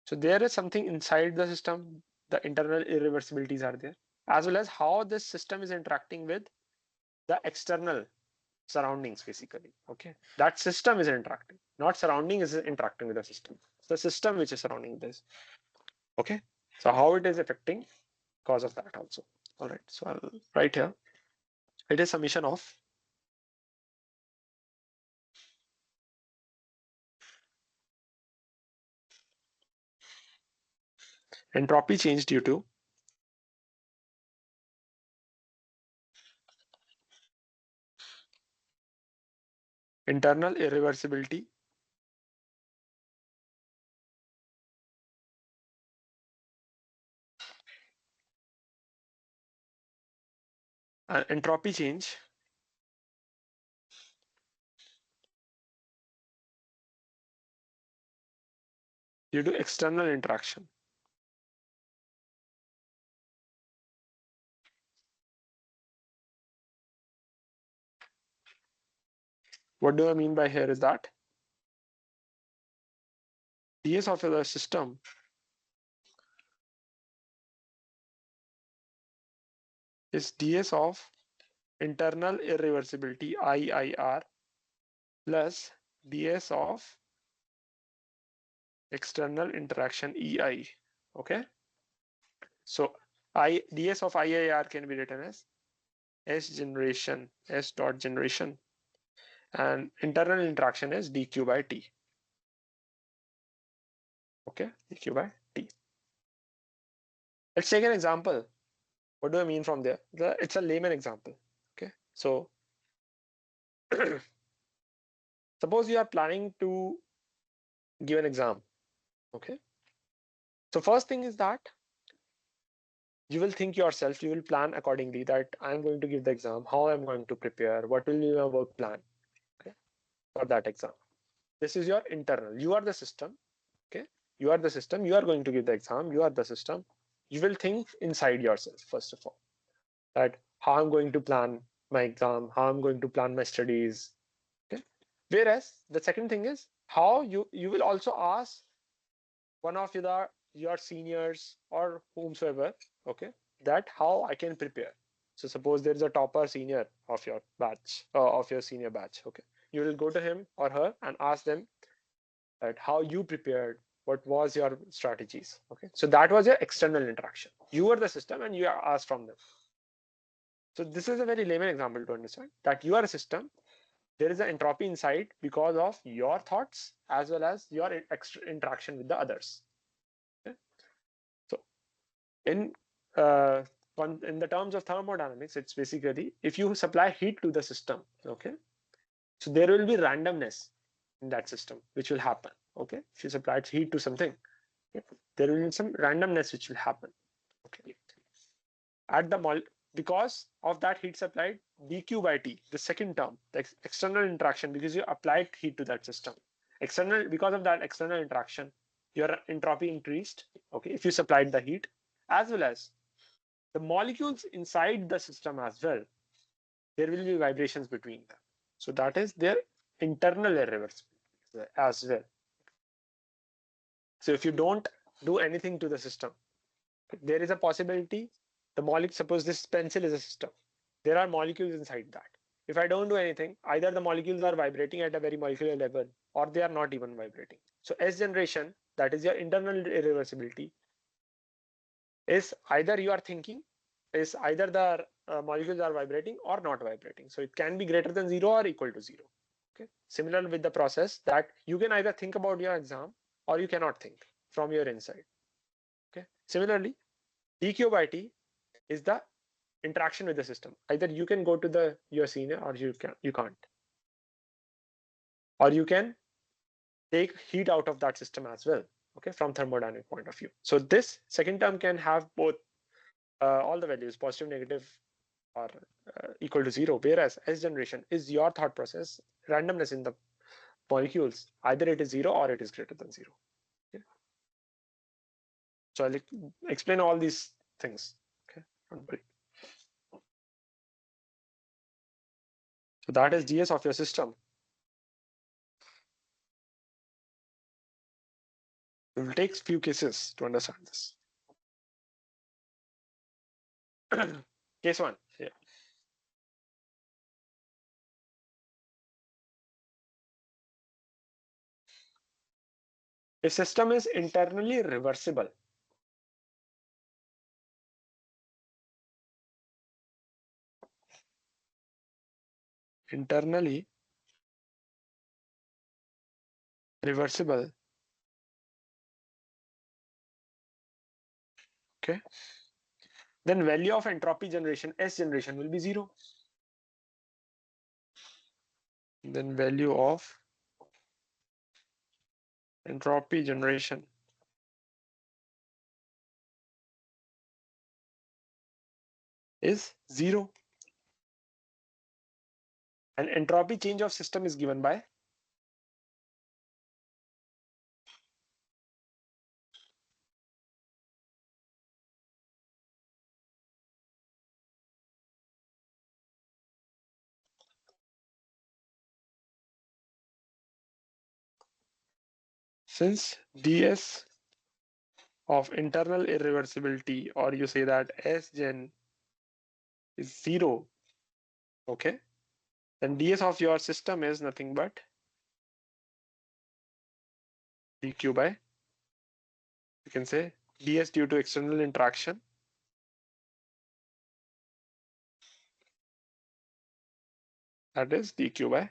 So there is something inside the system, the internal irreversibilities are there, as well as how this system is interacting with the external surroundings basically. Okay. That system is interacting, not surrounding is interacting with the system. It's the system which is surrounding this. Okay. So how it is affecting because of that also. All right. So I'll write here. It is summation of entropy change due to internal irreversibility entropy change due to external interaction. What do I mean by here is that ds of the system is ds of internal irreversibility IIR plus ds of external interaction EI. Okay, so ds of IIR can be written as S dot generation, and internal interaction is dq by t. Okay, dq by t. Let's take an example. What do I mean from there? It's a layman example. Okay, so suppose you are planning to give an exam. Okay, so first thing is that you will think yourself, you will plan accordingly that I'm going to give the exam, how I'm going to prepare, what will be my work plan, okay, for that exam. This is your internal. You are the system. Okay, you are the system. You are going to give the exam. You are the system. You will think inside yourself first of all that how I'm going to plan my exam, how I'm going to plan my studies. Okay, whereas the second thing is how you will also ask one of your seniors or whomsoever, okay, that how I can prepare. So suppose there is a topper senior of your batch, of your senior batch, okay, you will go to him or her and ask them that how you prepared, what was your strategies. Okay, so that was your external interaction. You were the system and you are asked from them. So this is a very layman example to understand that you are a system. There is an entropy inside because of your thoughts as well as your interaction with the others. Okay? So in uh, in the terms of thermodynamics, it's basically if you supply heat to the system, okay, so there will be randomness in that system which will happen. Okay, if you supply heat to something, okay, there will be some randomness which will happen. Okay, at the because of that heat supplied dq by t, the second term, the external interaction, because you applied heat to that system, external, because of that external interaction, your entropy increased. Okay, if you supplied the heat, as well as the molecules inside the system as well, there will be vibrations between them. So that is their internal irreversibility as well. So if you don't do anything to the system, there is a possibility the molecule, suppose this pencil is a system, there are molecules inside that. If I don't do anything, either the molecules are vibrating at a very molecular level or they are not even vibrating. So S generation, that is your internal irreversibility, is either you are thinking, is either the molecules are vibrating or not vibrating. So it can be greater than 0 or equal to 0. Okay. Similar with the process that you can either think about your exam or you cannot think from your inside. Okay. Similarly, dq by t is the interaction with the system. Either you can go to your senior or you can't. Or you can take heat out of that system as well. Okay, from thermodynamic point of view. So this second term can have both all the values, positive, negative, or equal to 0, whereas S generation is your thought process, randomness in the molecules, either it is 0 or it is greater than 0. Okay. So I'll explain all these things. Okay, don't worry. So that is ds of your system. We will take few cases to understand this. Case 1. Yeah. A system is internally reversible. Internally reversible. Okay. Then value of entropy generation, S generation, will be 0. Then value of entropy generation is 0. And entropy change of system is given by since ds of internal irreversibility, or you say that S gen is 0, okay, then ds of your system is nothing but dq by, you can say ds due to external interaction, that is dq by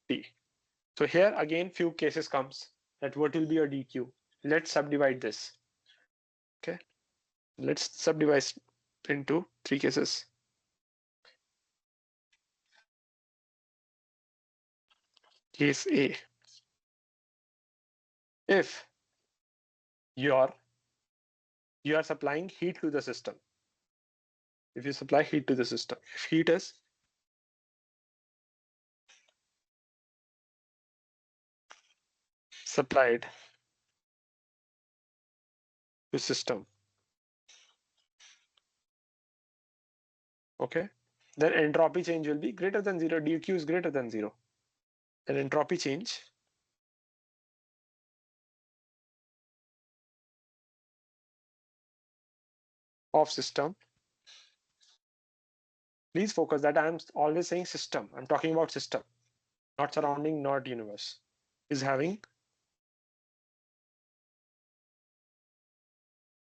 d. So here again few cases comes that what will be your dq. Let's subdivide this. Okay, let's subdivide into 3 cases. Case A, if you are supplying heat to the system, if you supply heat to the system, if heat is supplied to system, okay, then entropy change will be greater than 0, dq is greater than 0. Then entropy change of system, please focus that I am always saying system, I'm talking about system, not surrounding, not universe, is having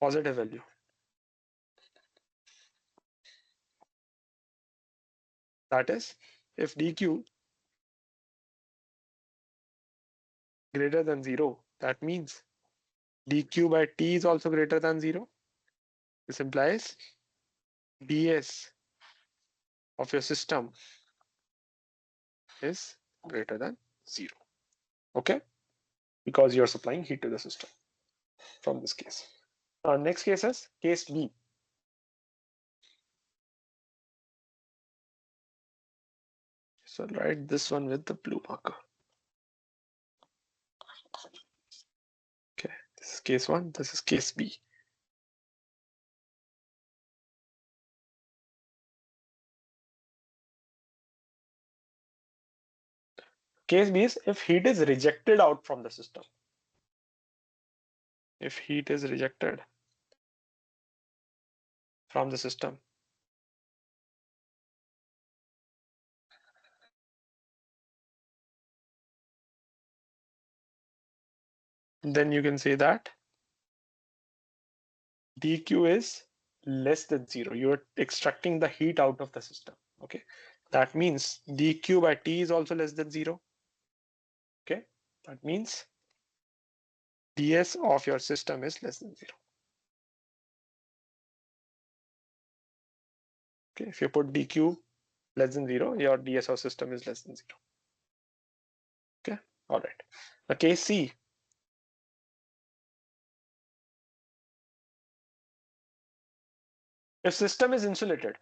positive value. That is, if dq greater than 0, that means dq by t is also greater than 0. This implies ds of your system is greater than 0. Okay, because you're supplying heat to the system from this case. Next case is case B. So I'll write this one with the blue marker. Okay, this is case 1, this is case B. Case B is if heat is rejected out from the system. If heat is rejected from the system, then you can say that dq is less than 0. You are extracting the heat out of the system. Okay, that means dq by t is also less than 0. Okay, that means ds of your system is less than 0. Okay, if you put dq less than 0, your ds of system is less than 0. Okay, all right. Now case C. If system is insulated,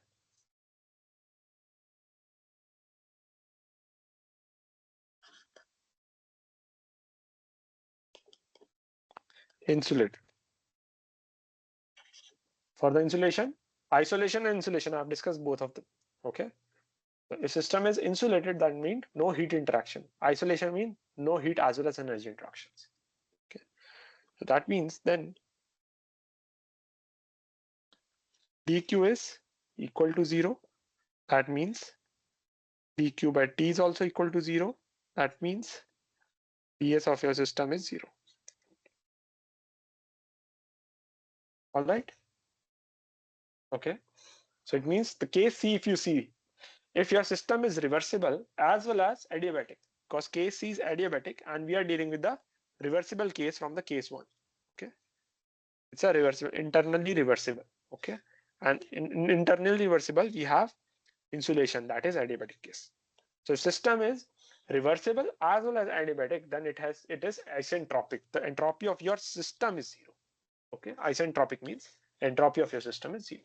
insulated. For the insulation, isolation and insulation, I've discussed both of them. Okay. So if system is insulated, that means no heat interaction. Isolation means no heat as well as energy interactions. Okay. So that means then dq is equal to 0. That means dq by t is also equal to 0. That means ds of your system is 0. All right. Okay. So it means the case C, if you see, if your system is reversible as well as adiabatic, because case C is adiabatic and we are dealing with the reversible case from the case 1. Okay, it's a reversible, internally reversible. Okay, and in internally reversible we have insulation, that is adiabatic case. So if system is reversible as well as adiabatic, then it is isentropic. The entropy of your system is 0. Okay, isentropic means entropy of your system is 0.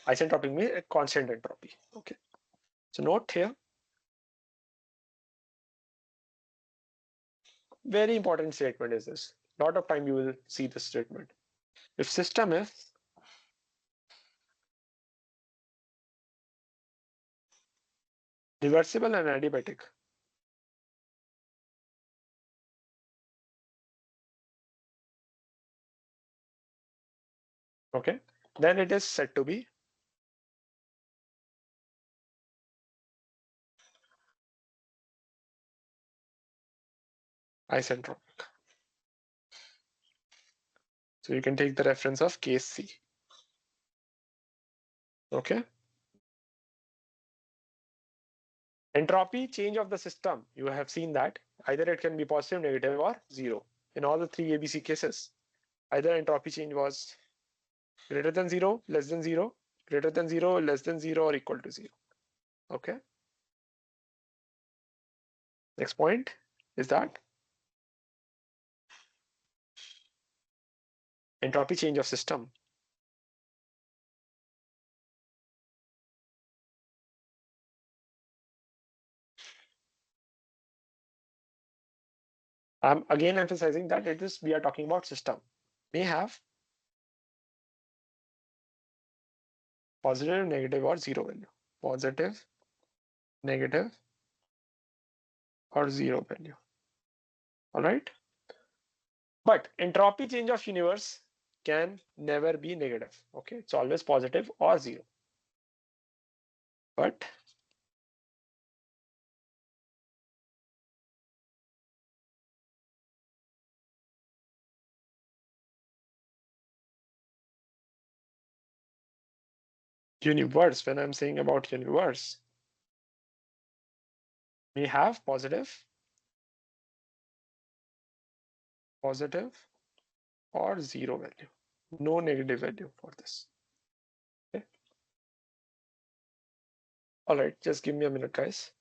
Isentropic means a constant entropy. Okay, so note here very important statement is this. A lot of time you will see this statement. If system is reversible and adiabatic, okay, then it is said to be isentropic. So you can take the reference of case C. Okay. Entropy change of the system, you have seen that either it can be positive, negative, or zero. In all the three ABC cases, either entropy change was greater than zero, less than zero, greater than zero, less than zero, or equal to zero. Okay. Next point is that entropy change of system. I'm again emphasizing that it is we are talking about system. May have positive, negative, or zero value. Positive, negative, or zero value. All right. But entropy change of universe can never be negative. Okay, it's always positive or zero. But universe, when I'm saying about universe, may have positive, or zero value. No negative value for this. Okay. All right, just give me a minute, guys.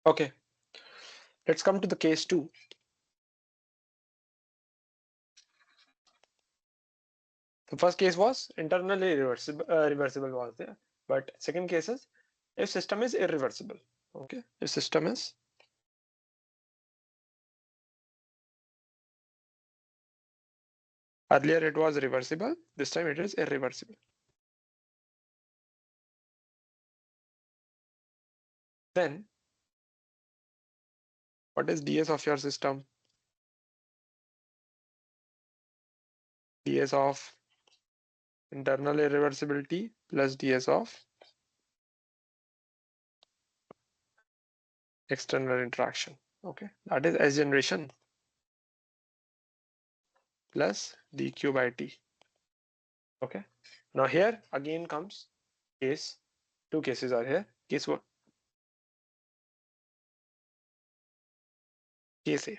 Okay, let's come to the case 2. The first case was internally reversible was there, but second case is if system is irreversible. Okay, if system is earlier it was reversible, this time it is irreversible. Then what is ds of your system? ds of internal irreversibility plus ds of external interaction. Okay, that is S generation plus dq by t. Okay, now here again comes case, two cases are here. Case 1, case A.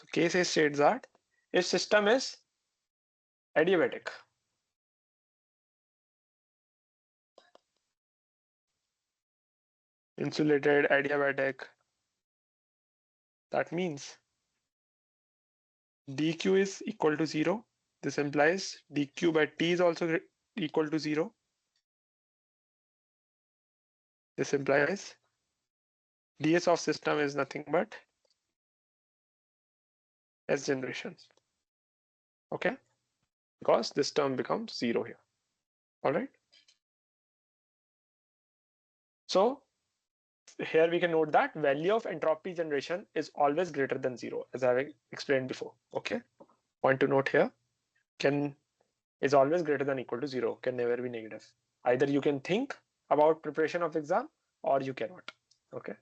So case A states that if system is adiabatic, insulated, adiabatic, that means dq is equal to 0. This implies dq by t is also equal to 0. This implies ds of system is nothing but S generation. Okay, because this term becomes 0 here. All right. So here we can note that value of entropy generation is always greater than 0, as I have explained before. Okay, point to note here, can is always greater than equal to 0, can never be negative. Either you can think about preparation of exam or you cannot. Okay,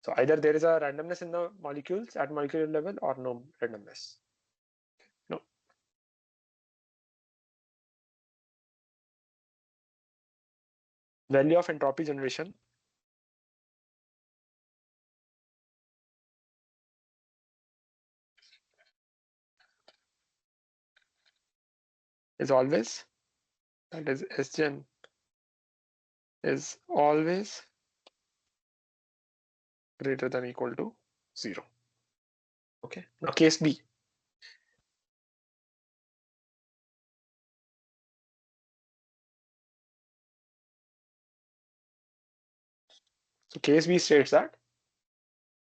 so either there is a randomness in the molecules at molecular level or no randomness. No. Value of entropy generation is always, that is S gen is always greater than equal to 0. Okay, now case B. So case B states that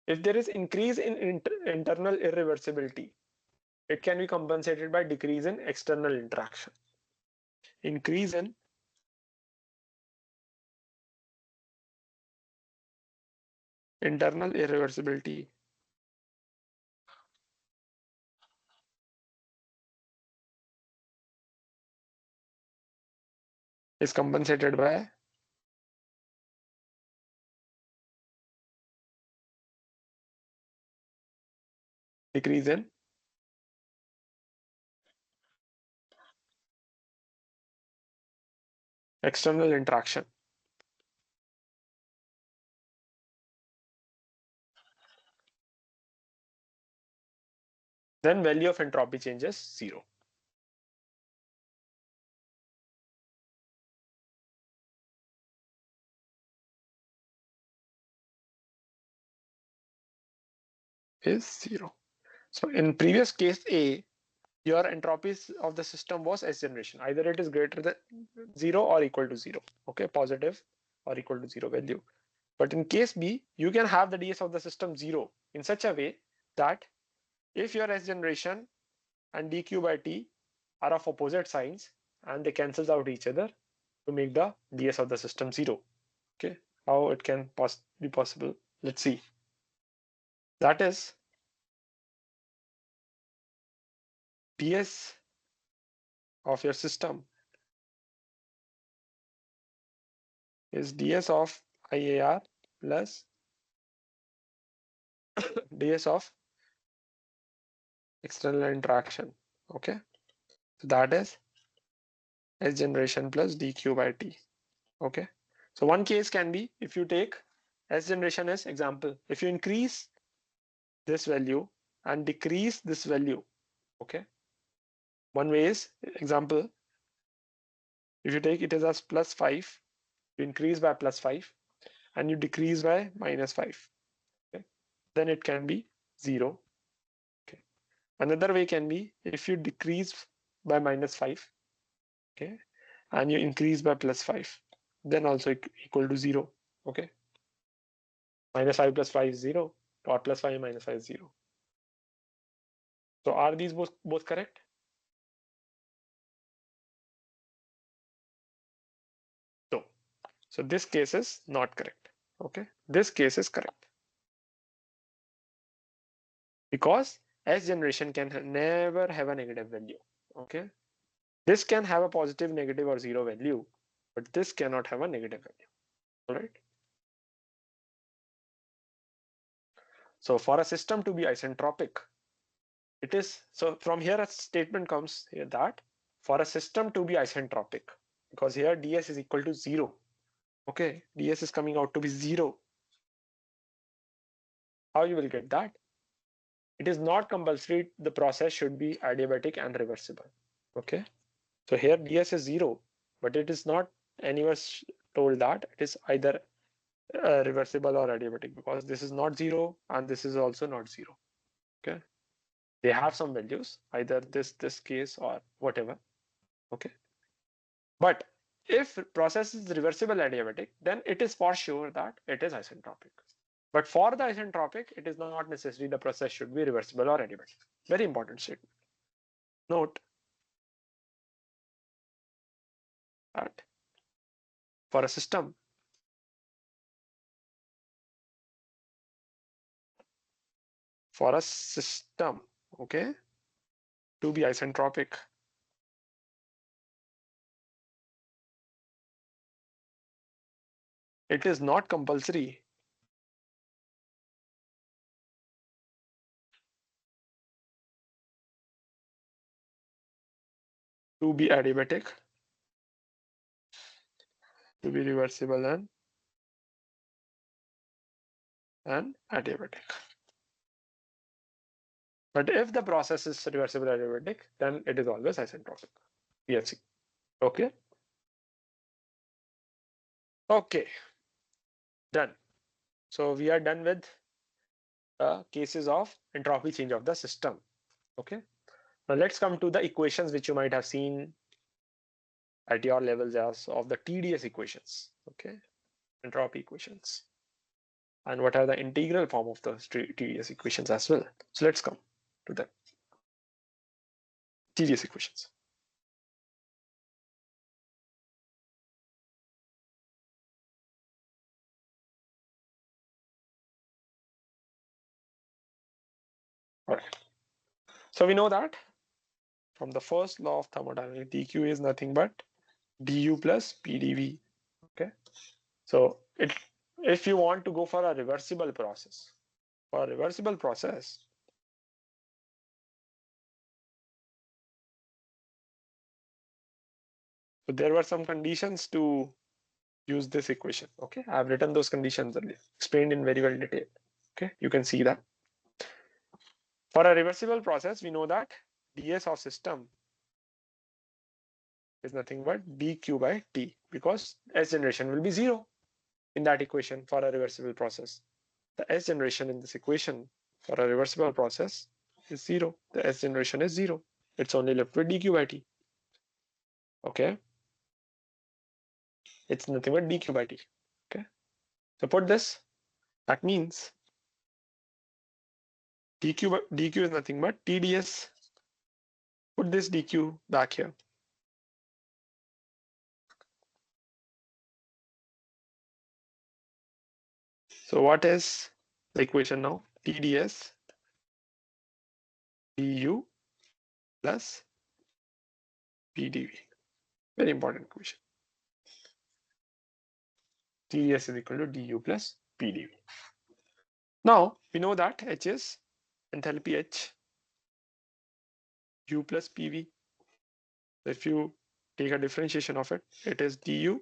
if there is increase in internal irreversibility, it can be compensated by decrease in external interaction. Increase in internal irreversibility is compensated by decrease in external interaction. Then value of entropy changes 0. Is 0. So in previous case A, your entropies of the system was S generation. Either it is greater than 0 or equal to 0. Okay, positive or equal to 0 value. But in case B, you can have the ds of the system 0 in such a way that if your S generation and dq by t are of opposite signs and they cancels out each other to make the ds of the system 0. Okay, how it can be possible? Let's see. That is ds of your system is ds of IAR plus ds of external interaction. Okay, so that is S generation plus dq by t. Okay, so one case can be if you take S generation as example, if you increase this value and decrease this value, okay, One way is, example, if you take it as plus 5, you increase by plus 5 and you decrease by minus 5. Okay? Then it can be 0. Okay. Another way can be if you decrease by minus 5, okay, and you increase by plus 5, then also equal to 0. Okay. Minus 5 plus 5 is 0, or plus 5 minus 5 is 0. So are these both correct? No. So this case is not correct. Okay. This case is correct. Because S generation can never have a negative value. Okay. This can have a positive, negative, or 0 value, but this cannot have a negative value. All right. So for a system to be isentropic, it is, so from here a statement comes here that for a system to be isentropic, because here ds is equal to 0. Okay, ds is coming out to be 0. How you will get that? It is not compulsory the process should be adiabatic and reversible. Okay, so here ds is 0, but it is not anywhere told that it is either reversible or adiabatic, because this is not 0 and this is also not 0. Okay, they have some values, either this case or whatever. Okay, but if process is reversible adiabatic, then it is for sure that it is isentropic. But for the isentropic, it is not necessary the process should be reversible or adiabatic. Very important statement. Note that for a system, okay, to be isentropic, it is not compulsory to be adiabatic, to be reversible and adiabatic. But if the process is reversible adiabatic, then it is always isentropic. PFC. Okay. Okay. Done. So we are done with cases of entropy change of the system. Okay. Now let's come to the equations which you might have seen at your levels as of the TDS equations. Okay. Entropy equations. And what are the integral form of the TDS equations as well. So let's come to the TDS equations. All right. So we know that from the first law of thermodynamics, dq is nothing but du plus pdv. Okay. So if you want to go for a reversible process, so there were some conditions to use this equation. Okay, I've written those conditions earlier, explained in very well detail. Okay, you can see that. For a reversible process, we know that ds of system is nothing but dq by t, because S generation will be 0 in that equation for a reversible process. The S generation in this equation for a reversible process is 0. The S generation is 0. It's only left with dq by t. Okay, it's nothing but dq by t. Okay, so put this, that means dq is nothing but tds. Put this dq back here. So what is the equation now? tds du plus pdv. Very important equation. tds is equal to du plus pdv. Now we know that h is enthalpy h, u plus pv. If you take a differentiation of it, it is du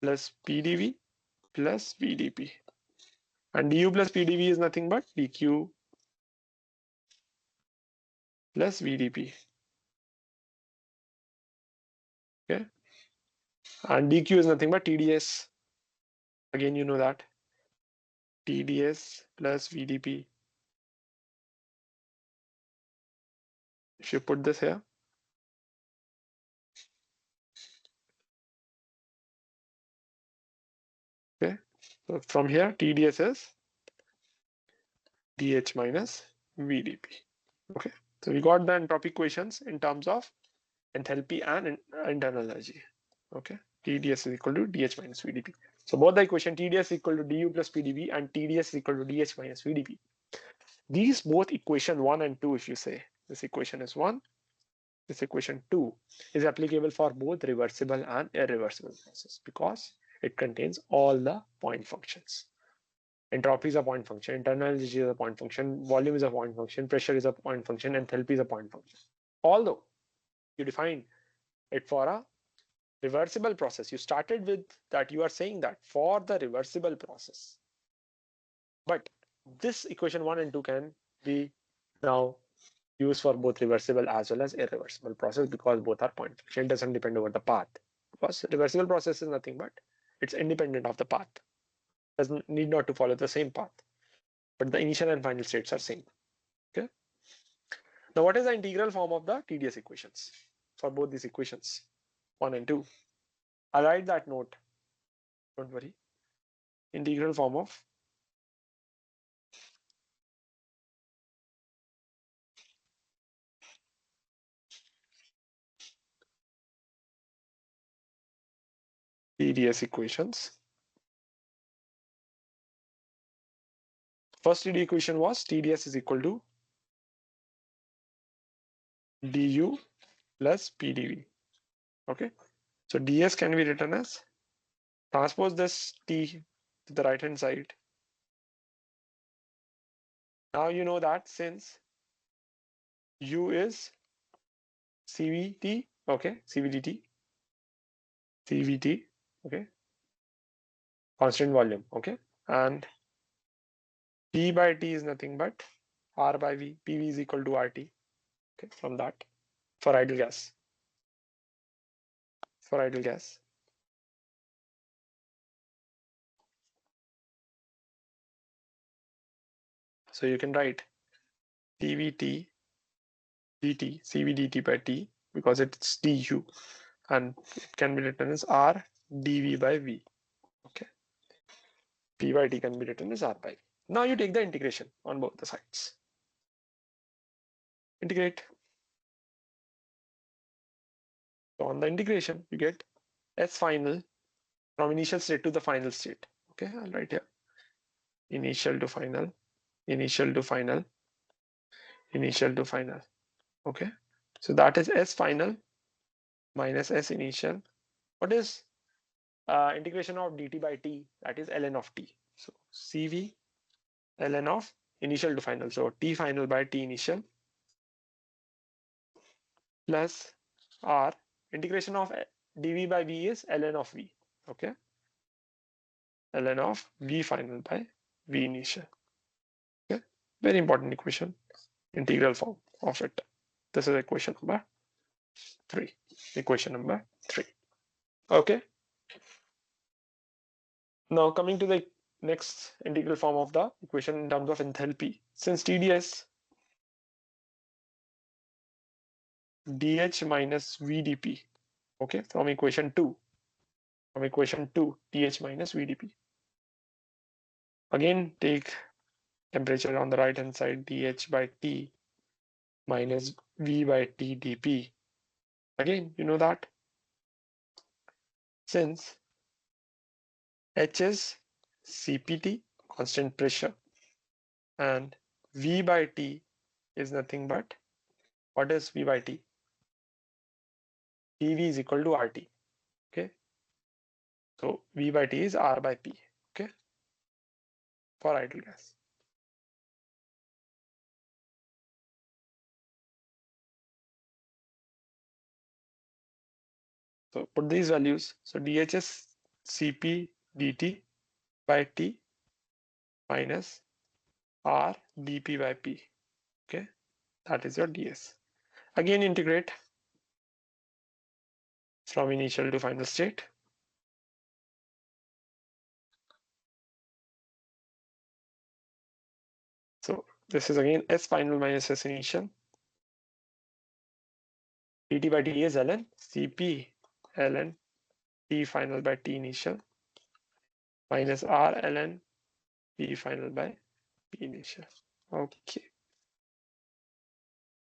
plus pdv plus vdp. And du plus pdv is nothing but dq plus vdp. Okay, and dq is nothing but TdS. Again, you know that TdS plus VdP. If you put this here, okay, so from here TdS is dH minus VdP. Okay, so we got the entropy equations in terms of enthalpy and internal energy. Okay, TdS is equal to dH minus VdP. So both the equation TdS is equal to du plus PdV and TdS is equal to dH minus VdP. These both equation 1 and 2, if you say this equation is 1, this equation 2 is applicable for both reversible and irreversible processes because it contains all the point functions. Entropy is a point function, internal energy is a point function, volume is a point function, pressure is a point function, enthalpy is a point function. Although you define it for a reversible process, you started with that, you are saying that for the reversible process. But this equation 1 and 2 can be now used for both reversible as well as irreversible process because both are point function. It doesn't depend over the path because reversible process is nothing but it's independent of the path. Doesn't need not to follow the same path, but the initial and final states are same. Okay. Now, what is the integral form of the TdS equations for both these equations, 1 and 2? I'll write that note. Don't worry. Integral form of TdS equations. First TD equation was TdS is equal to du plus PdV. Okay. So ds can be written as, transpose this t to the right hand side. Now you know that since u is CVT, okay, CVDT, okay, constant volume, okay, and P by T is nothing but R by V, PV is equal to RT, okay, from that, for ideal gas, for ideal gas. So you can write CVT dt, CVDT by T, because it's du, and it can be written as R dV by V, okay. P by T can be written as R by V. Now you take the integration on both the sides. Integrate. So on the integration, you get S final from initial state to the final state. Okay, I'll write here. Initial to final, initial to final, initial to final. Okay, so that is S final minus S initial. What is integration of dt by t? That is ln of t. So CV ln of initial to final. So t final by t initial plus R. Integration of dv by v is ln of v. Okay, ln of v final by v initial. Okay, very important equation, integral form of it. This is equation number 3. Equation number 3. Okay. Now coming to the next integral form of the equation in terms of enthalpy. Since TdS dH minus VdP. Okay, from equation 2. From equation 2, dH minus VdP. Again, take temperature on the right hand side, dH by T minus V by T dP. Again, you know that since H is CPT, constant pressure, and V by T is nothing but, what is V by T? PV is equal to RT. Okay, so V by T is R by P. Okay, for ideal gas. So put these values. So DH is Cp dt by T minus R dP by P. Okay, that is your ds. Again integrate. from initial to final state. So this is again S final minus S initial. dt by d is ln Cp ln T final by T initial minus R ln P final by P initial. Okay.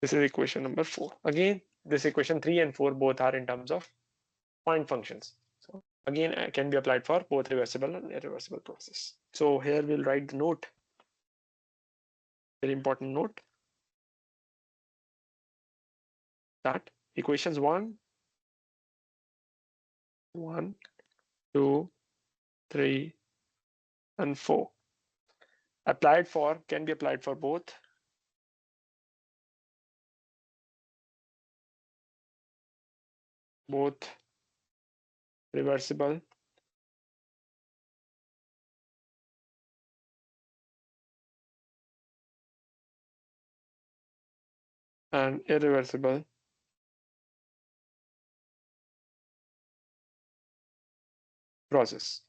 This is equation number 4. Again, this equation 3 and 4 both are in terms of point functions. So again, it can be applied for both reversible and irreversible process. So here we'll write the note, very important note, that equations 1, 2, 3, and 4 can be applied for both reversible and irreversible process.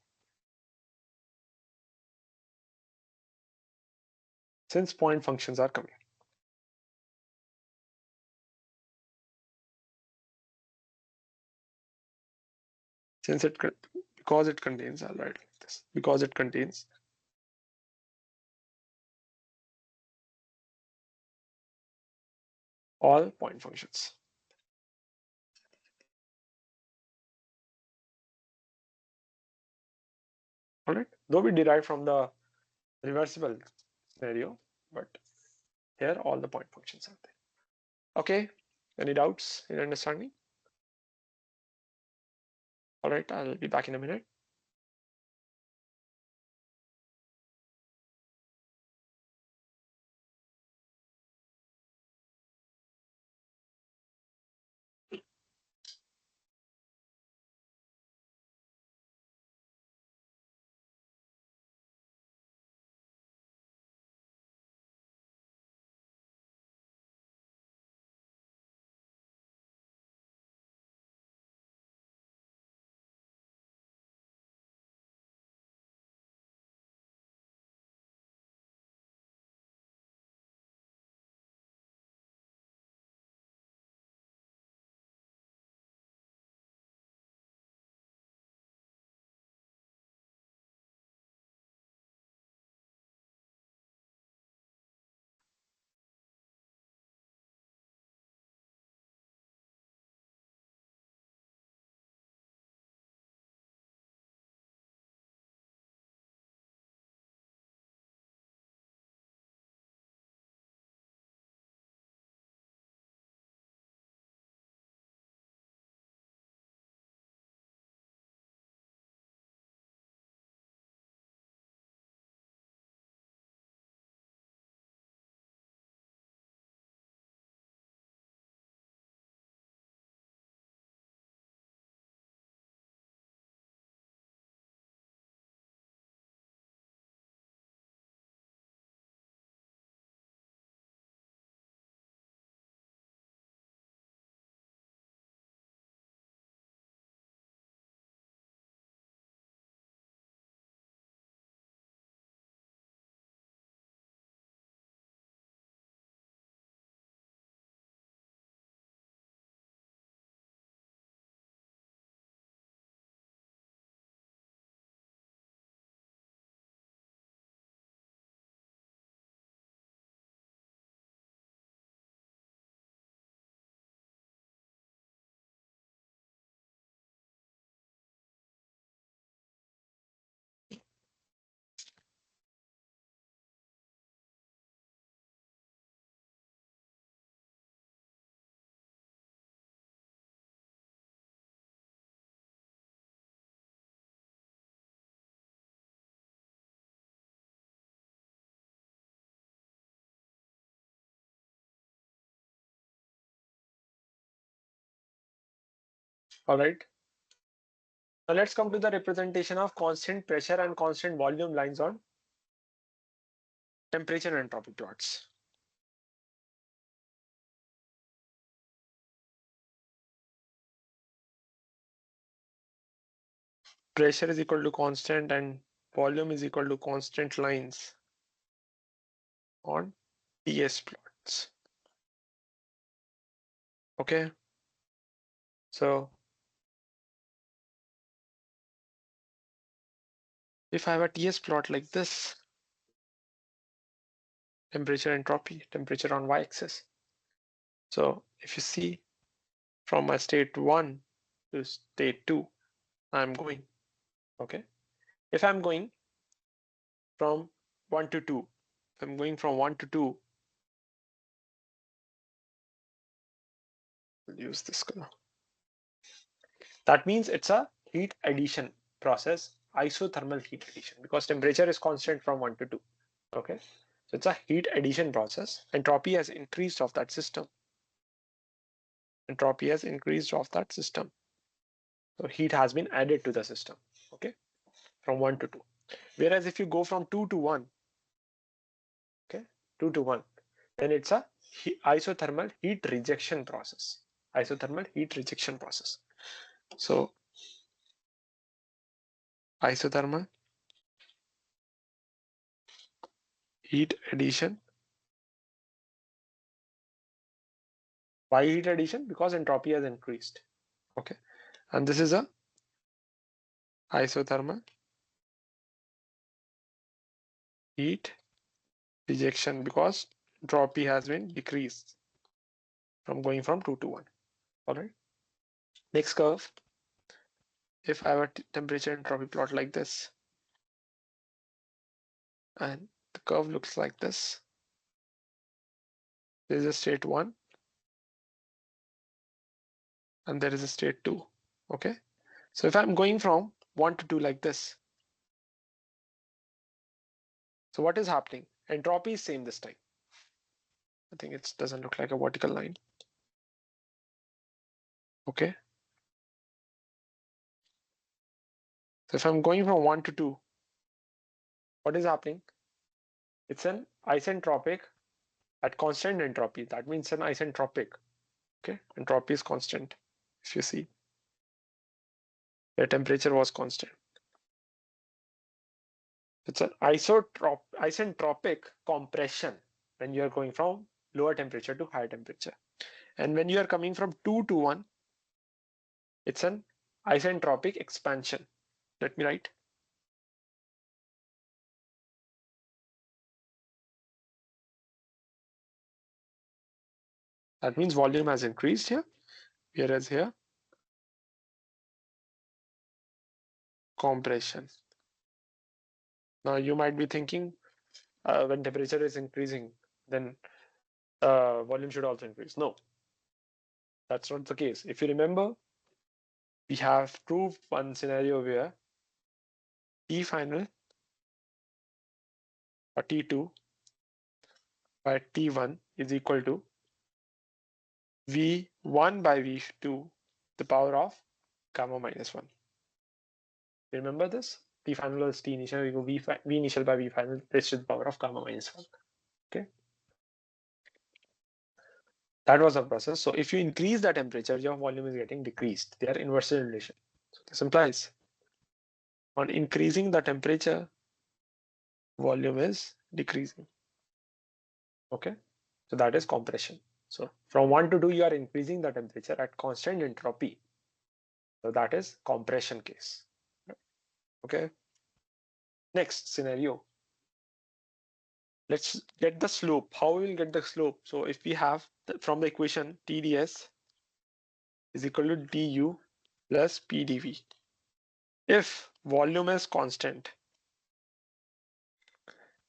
Since point functions are coming. Because it contains, I'll write like this, because it contains all point functions. All right, though we derived from the reversible scenario, but here all the point functions are there. Okay, any doubts in understanding? All right, I'll be back in a minute. All right. Now let's come to the representation of constant pressure and constant volume lines on temperature and entropy plots. pressure is equal to constant and volume is equal to constant lines on TS plots. Okay, so if I have a TS plot like this, temperature, entropy, temperature on y-axis. So if you see from my state 1 to state 2, I'm going, okay? If I'm going from 1 to 2, if I'm going from 1 to 2, we'll use this color. That means it's a heat addition process, isothermal heat addition, because temperature is constant from 1 to 2, okay? So it's a heat addition process. Entropy has increased of that system. Entropy has increased of that system. So heat has been added to the system, okay, from 1 to 2. Whereas if you go from 2 to 1, okay, 2 to 1, then it's a isothermal heat rejection process. Isothermal heat rejection process. So isothermal heat addition. Why heat addition? Because entropy has increased. Okay, and this is a isothermal heat rejection because entropy has been decreased from going from 2 to 1. All right. Next curve. If I have a temperature entropy plot like this, and the curve looks like this, there is a state 1 and there is a state 2. Okay, so if I'm going from 1 to 2 like this, so what is happening? Entropy is same this time. I think it doesn't look like a vertical line. Okay, so if I'm going from 1 to 2, what is happening? It's an isentropic at constant entropy. That means an isentropic. Okay, entropy is constant. If you see, the temperature was constant. It's an isentropic compression when you are going from lower temperature to higher temperature. And when you are coming from 2 to 1, it's an isentropic expansion. Let me write. That means volume has increased here, whereas here, compression. Now you might be thinking, when temperature is increasing, then volume should also increase. No, that's not the case. If you remember, we have proved one scenario where T final or T2 by T1 is equal to V1 by V2, the power of gamma minus 1. Remember this? T final is T initial, we go V initial by V final raised to the power of gamma minus 1. Okay. That was the process. So if you increase the temperature, your volume is getting decreased. They are inversely relation. So this implies on increasing the temperature, volume is decreasing. Okay. So that is compression. So from 1 to 2, you are increasing the temperature at constant entropy. So that is compression case. Okay. Next scenario. Let's get the slope. How we will get the slope? So if we have from the equation TdS is equal to du plus pdv. If volume is constant,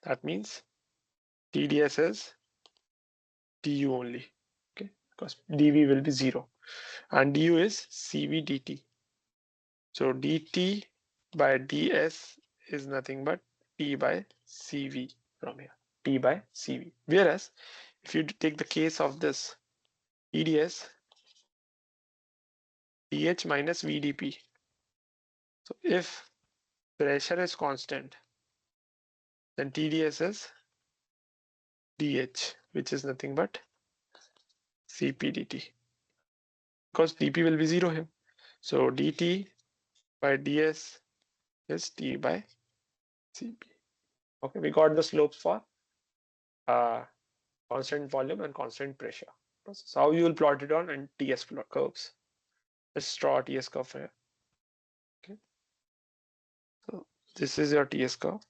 that means TdS is du only. Okay, because dv will be 0 and du is cv dt. So dt by ds is nothing but t by cv from here. T by cv. Whereas if you take the case of this TdS dH minus vdp. So if pressure is constant, then TdS is dH, which is nothing but Cp dt, because dP will be 0 here. So dt by ds is T by Cp. Okay, we got the slopes for constant volume and constant pressure. So how you will plot it on and TS curves. Let's draw a TS curve here. Okay, so this is your TS curve.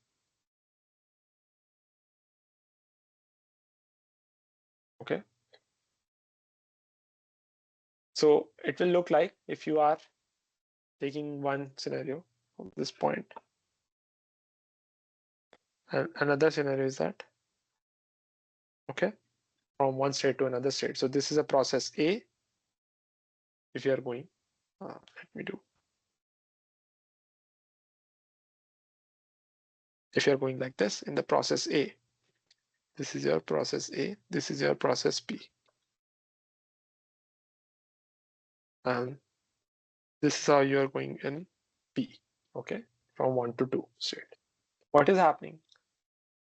Okay, so it will look like if you are taking one scenario from this point, and another scenario is that, okay, from one state to another state. So this is a process A. If you are going, let me do. If you are going like this in the process A, this is your process A, this is your process B, and this is how you are going in B. Okay, from 1 to 2 state. What is happening?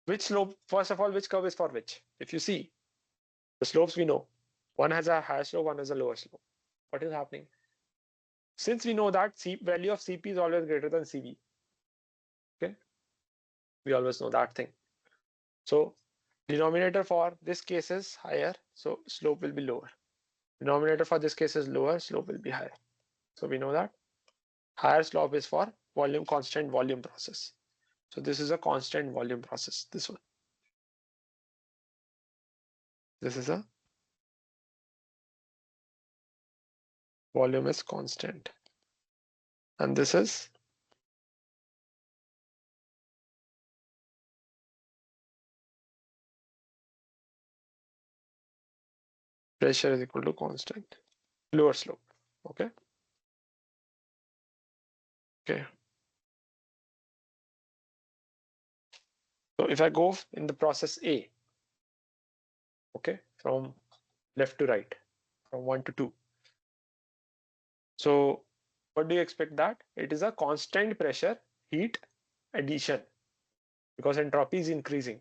Which slope, first of all, which curve is for which? If you see the slopes, we know one has a higher slope, one has a lower slope. What is happening? Since we know that value of Cp is always greater than Cv, okay, we always know that thing. So denominator for this case is higher, so slope will be lower. Denominator for this case is lower, slope will be higher. So we know that higher slope is for volume, constant volume process. So this is a constant volume process, this one. This is a volume is constant. And this is pressure is equal to constant. Lower slope. Okay. Okay. So if I go in the process A, okay, from left to right, from 1 to 2. So what do you expect that? It is a constant pressure heat addition because entropy is increasing.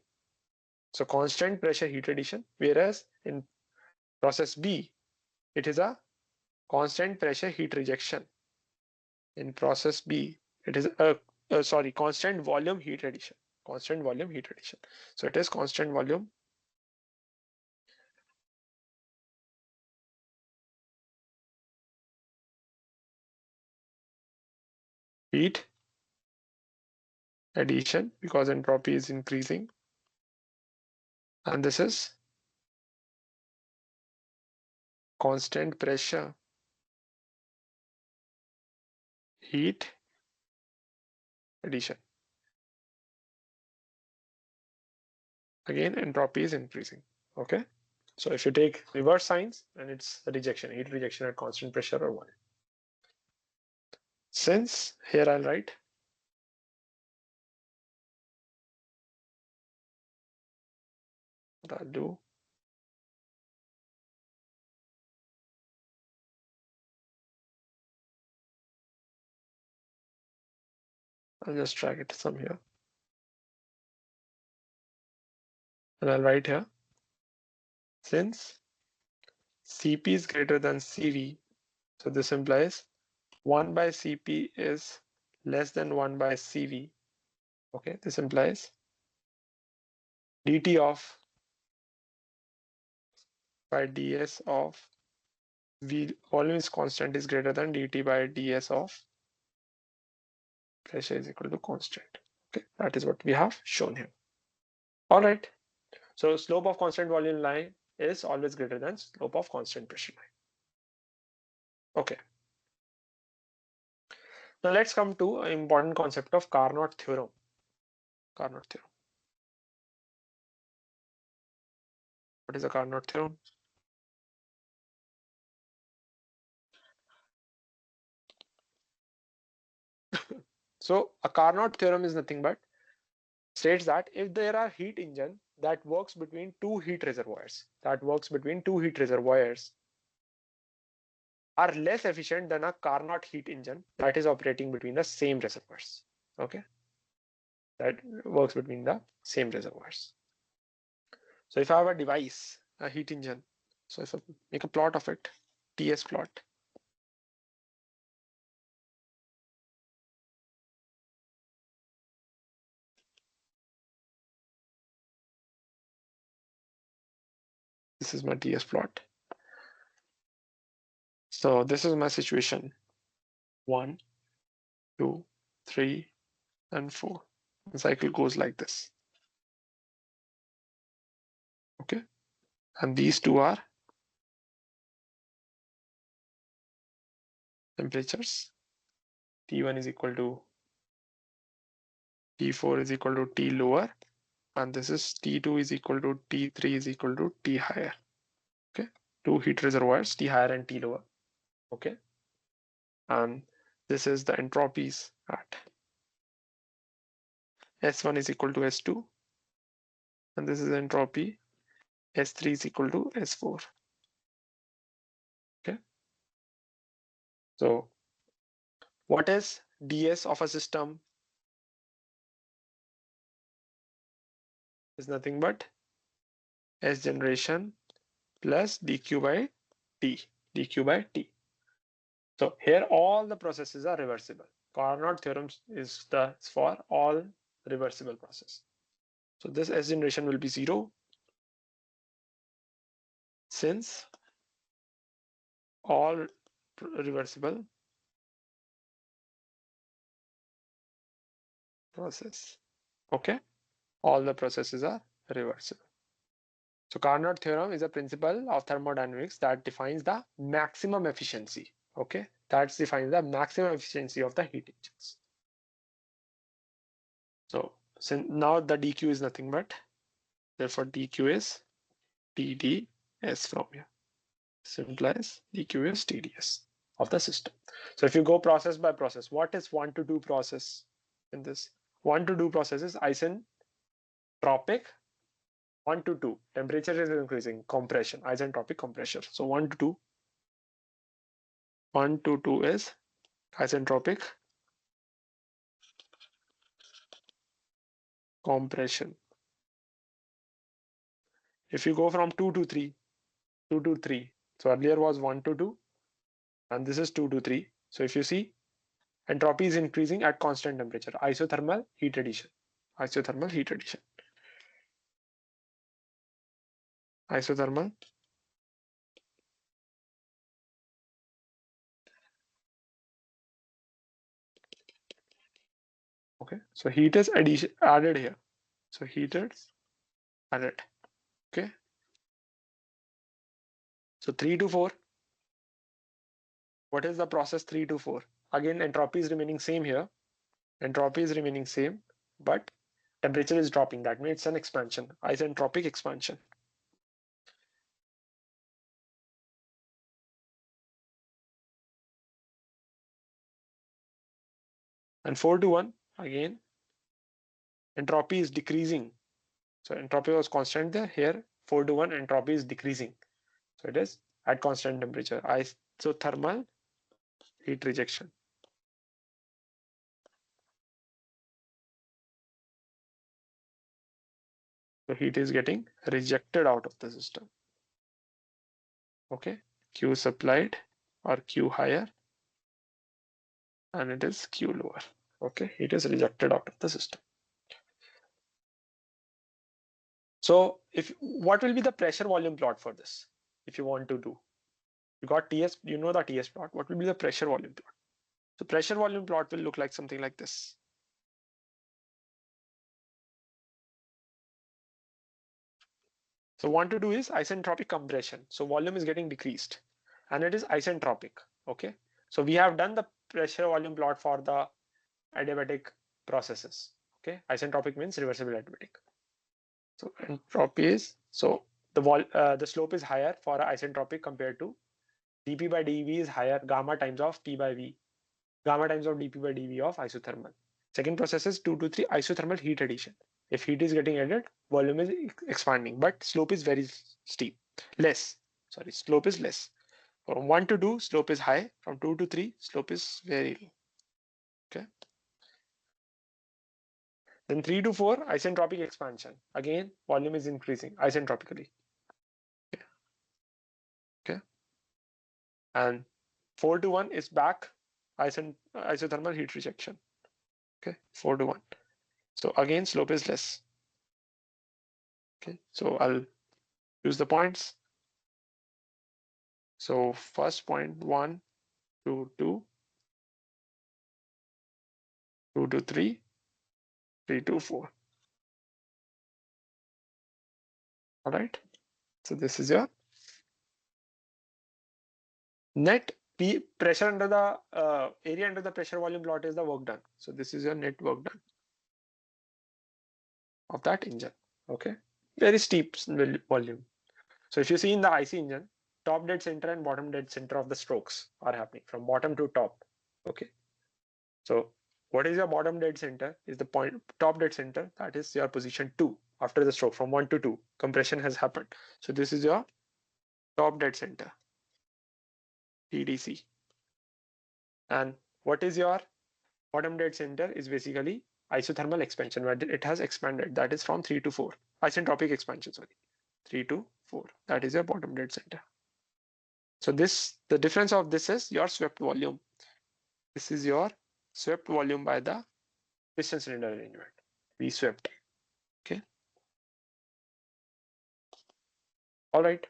So constant pressure heat addition, whereas in process B, it is a constant pressure heat rejection. In process B, it is a constant volume heat addition. Constant volume heat addition. So it is constant volume heat addition because entropy is increasing. And this is constant pressure heat addition. Again, entropy is increasing. Okay. So if you take reverse signs, then it's a rejection, heat rejection at constant pressure or volume. Since here I'll write what I'll do. I'll just drag it some here. And I'll write here, since Cp is greater than Cv, so this implies 1 by Cp is less than 1 by Cv. Okay, this implies dt of by ds of V volume is constant is greater than dt by ds of pressure is equal to constant. Okay, that is what we have shown here. All right. So slope of constant volume line is always greater than slope of constant pressure line. Okay. Now let's come to an important concept of Carnot theorem. Carnot theorem. What is a Carnot theorem? So a Carnot theorem is nothing but states that if there are heat engine that works between two heat reservoirs, are less efficient than a Carnot heat engine that is operating between the same reservoirs. Okay, that works between the same reservoirs. So if I have a device, a heat engine, so if I make a plot of it, TS plot. This is my TS plot. So this is my situation. 1, 2, 3, and 4. The cycle goes like this. Okay. And these two are temperatures. T1 is equal to T4 is equal to T lower. And this is T2 is equal to T3 is equal to T higher. Okay. Two heat reservoirs, T higher and T lower. Okay. And this is the entropies at S1 is equal to S2. And this is entropy S3 is equal to S4. Okay. So what is ds of a system? Is nothing but S generation plus dq by t, dq by t. So here all the processes are reversible. Carnot theorem is for all reversible process. So this S generation will be 0 since all reversible process. Okay, all the processes are reversible. So Carnot theorem is a principle of thermodynamics that defines the maximum efficiency. Okay, that defines the maximum efficiency of the heat engines. So since now the dq is nothing but, therefore dq is tds from here. This implies dq is tds of the system. So if you go process by process, what is 1 to 2 process in this? 1 to 2 process is isentropic. 1 to 2 temperature is increasing, compression, isentropic compression. So 1 to 2, 1 to 2 is isentropic compression. If you go from 2 to 3, 2 to 3, so earlier was 1 to 2 and this is 2 to 3. So if you see, entropy is increasing at constant temperature, isothermal heat addition, isothermal heat addition, isothermal okay. So heat is added here. So heat is added. Okay. So 3 to 4. What is the process 3 to 4? Again, entropy is remaining same here. Entropy is remaining same, but temperature is dropping. That means it's an expansion, isentropic expansion. And 4 to 1, again, entropy is decreasing. So entropy was constant there. Here, 4 to 1, entropy is decreasing. So it is at constant temperature. Isothermal heat rejection. So heat is getting rejected out of the system. Okay, Q supplied or Q higher, and it is Q lower. Okay, it is rejected out of the system. So what will be the pressure volume plot for this? If you want to do, you got TS, you know the TS plot. What will be the pressure volume plot? So pressure volume plot will look like something like this. So 1 to 2 is isentropic compression. So volume is getting decreased and it is isentropic. Okay. So we have done the pressure volume plot for the adiabatic processes. Okay. Isentropic means reversible adiabatic. So entropy is, so the slope is higher for isentropic compared to dP by dV is higher, gamma times of P by V, gamma times of dP by dV of isothermal. Second process is 2 to 3 isothermal heat addition. If heat is getting added, volume is expanding, but slope is very steep, slope is less. From 1 to 2, slope is high. From 2 to 3, slope is very low. Okay. Then 3 to 4, isentropic expansion. Again, volume is increasing isentropically. Okay. Okay. And 4 to 1 is back isothermal heat rejection. Okay, 4 to 1. So again, slope is less. Okay, so I'll use the points. So first point 1, 2, 2, 2 to 3, 3 to 4. All right. So this is your net pressure under the area under the pressure volume plot is the work done. So this is your net work done of that engine. Okay. Very steep volume. So if you see in the IC engine, top dead center and bottom dead center of the strokes are happening from bottom to top. Okay. So what is your bottom dead center is the point top dead center, that is your position 2 after the stroke from 1 to 2 compression has happened. So this is your top dead center TDC, and what is your bottom dead center is basically isothermal expansion where it has expanded, that is from 3 to 4 isentropic expansion, sorry, 3 to 4, that is your bottom dead center. So this, the difference of this is your swept volume. This is your swept volume by the piston cylinder arrangement. We swept. Okay. All right.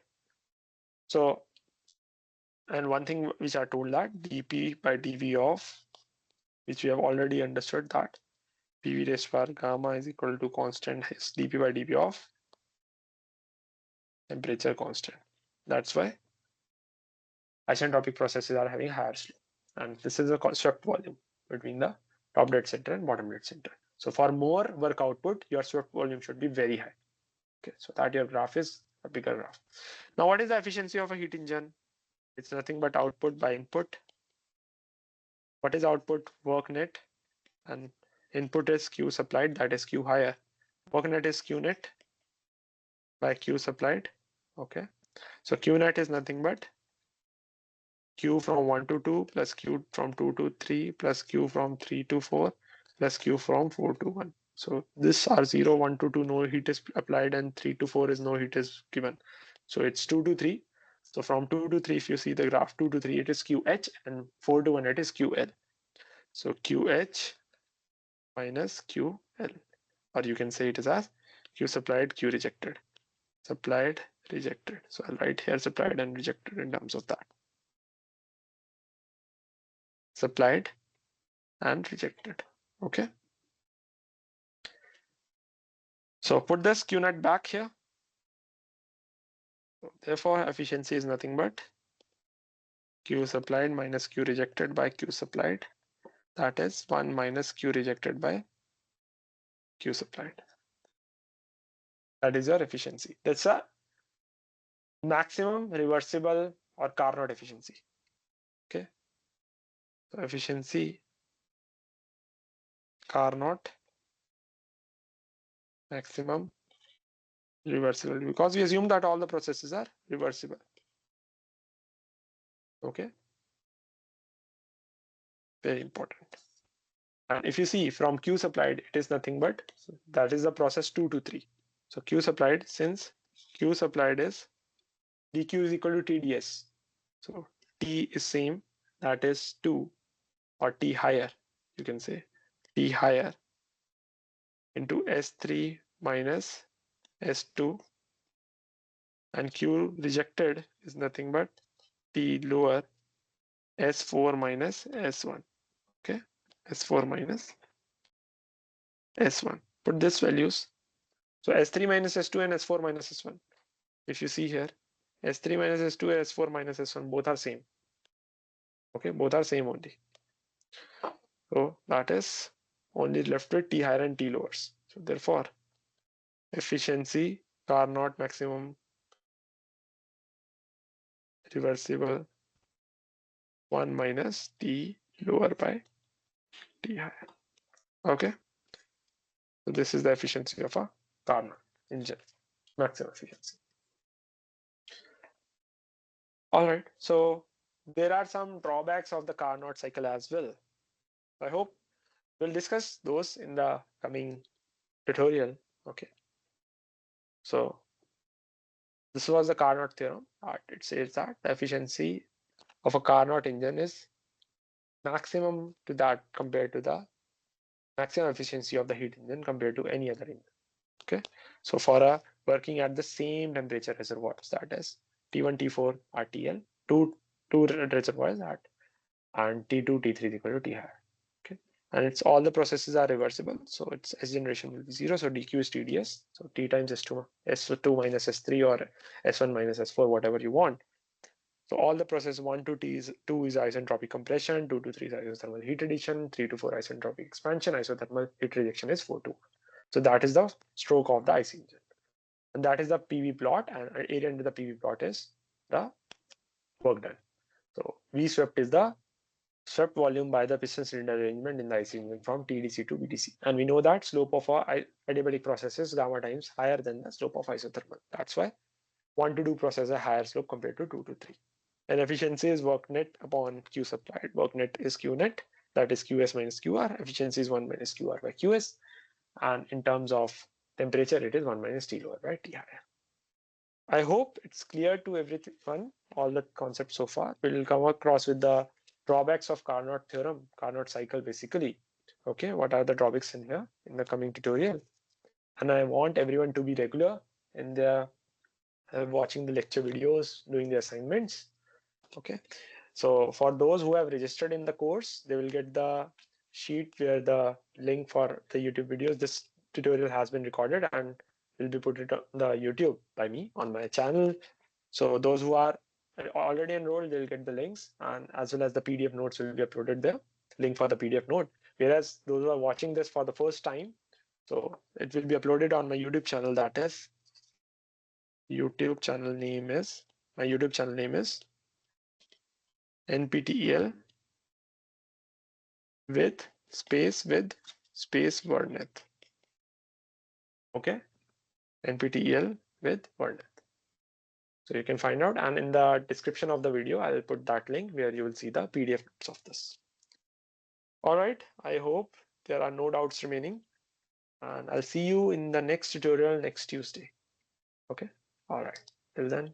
So, and one thing which I told that dP by dV of, which we have already understood, that PV raised to power gamma is equal to constant is dP by dV of temperature constant. That's why isentropic processes are having higher slope. And this is a swept volume between the top dead center and bottom dead center. So for more work output, your swept volume should be very high. Okay, so that your graph is a bigger graph. Now, what is the efficiency of a heat engine? It's nothing but output by input. What is output? Work net, and input is Q supplied, that is Q higher. Work net is Q net by Q supplied. Okay, so Q net is nothing but Q from 1 to 2 plus Q from 2 to 3 plus Q from 3 to 4 plus Q from 4 to 1. So this are 0, 1 to 2, no heat is applied, and 3 to 4 is no heat is given. So it's 2 to 3. So from 2 to 3, if you see the graph 2 to 3, it is QH, and 4 to 1, it is QL. So QH minus QL, or you can say it is as Q supplied, Q rejected. Supplied, rejected. So I'll write here supplied and rejected in terms of that. Supplied and rejected. Okay. So put this Q net back here. So therefore, efficiency is nothing but Q supplied minus Q rejected by Q supplied. That is 1 minus Q rejected by Q supplied. That is your efficiency. That's a maximum reversible or Carnot efficiency. Okay. So efficiency Carnot maximum reversible, because we assume that all the processes are reversible. Okay. Very important. And if you see from Q supplied, it is nothing but, that is the process 2 to 3. So Q supplied, since Q supplied is dQ is equal to TdS. So T is same, that is 2, or T higher, you can say T higher into S3 minus S2, and Q rejected is nothing but T lower, S4 minus S1. Okay, S4 minus S1. Put this values. So S3 minus S2 and S4 minus S1. If you see here, S3 minus S2 and S4 minus S1, both are same. Okay, both are same only. So that is only left with T higher and T lowers. So therefore, efficiency Carnot maximum reversible 1 minus T lower by T higher. Okay. So this is the efficiency of a Carnot engine, maximum efficiency. All right. So there are some drawbacks of the Carnot cycle as well. I hope we'll discuss those in the coming tutorial. Okay. So this was the Carnot theorem. It says that the efficiency of a Carnot engine is maximum to that compared to the maximum efficiency of the heat engine compared to any other engine. Okay. So for a working at the same temperature reservoirs, that is T1, T4 are TL, two reservoirs at and T2, T3 is equal to T higher. Okay. And it's all the processes are reversible. So its S generation will be 0. So dq is TdS. So T times S2 minus S3 or S1 minus S4, whatever you want. So all the process 1 to 2 is isentropic compression, 2 to 3 is isothermal heat addition, 3 to 4 isentropic expansion, isothermal heat rejection is 4 to. So that is the stroke of the IC engine. And that is the PV plot, and area under the PV plot is the work done. So V swept is the swept volume by the piston cylinder arrangement in the IC engine from TDC to BDC. And we know that slope of a adiabatic process is gamma times higher than the slope of isothermal. That's why 1 to 2 process a higher slope compared to 2 to 3. And efficiency is work net upon Q supplied. Work net is Q net, that is QS minus QR. Efficiency is 1 minus QR by QS. And in terms of temperature, it is 1 minus T lower by T higher. I hope it's clear to everyone, all the concepts so far. We'll come across with the drawbacks of Carnot theorem, Carnot cycle basically. Okay, what are the drawbacks in here in the coming tutorial? And I want everyone to be regular in their watching the lecture videos, doing the assignments. Okay, so for those who have registered in the course, they will get the sheet where the link for the YouTube videos. This tutorial has been recorded and will be put it on the YouTube by me on my channel. So those who are already enrolled, they'll get the links, and as well as the PDF notes will be uploaded there, link for the PDF note. Whereas those who are watching this for the first time, so it will be uploaded on my YouTube channel. That is my YouTube channel name is NPTEL with space Varnit. Okay, NPTEL with Varnit. So you can find out, and in the description of the video, I'll put that link where you will see the PDF notes of this. All right, I hope there are no doubts remaining, and I'll see you in the next tutorial next Tuesday. Okay, all right, till then.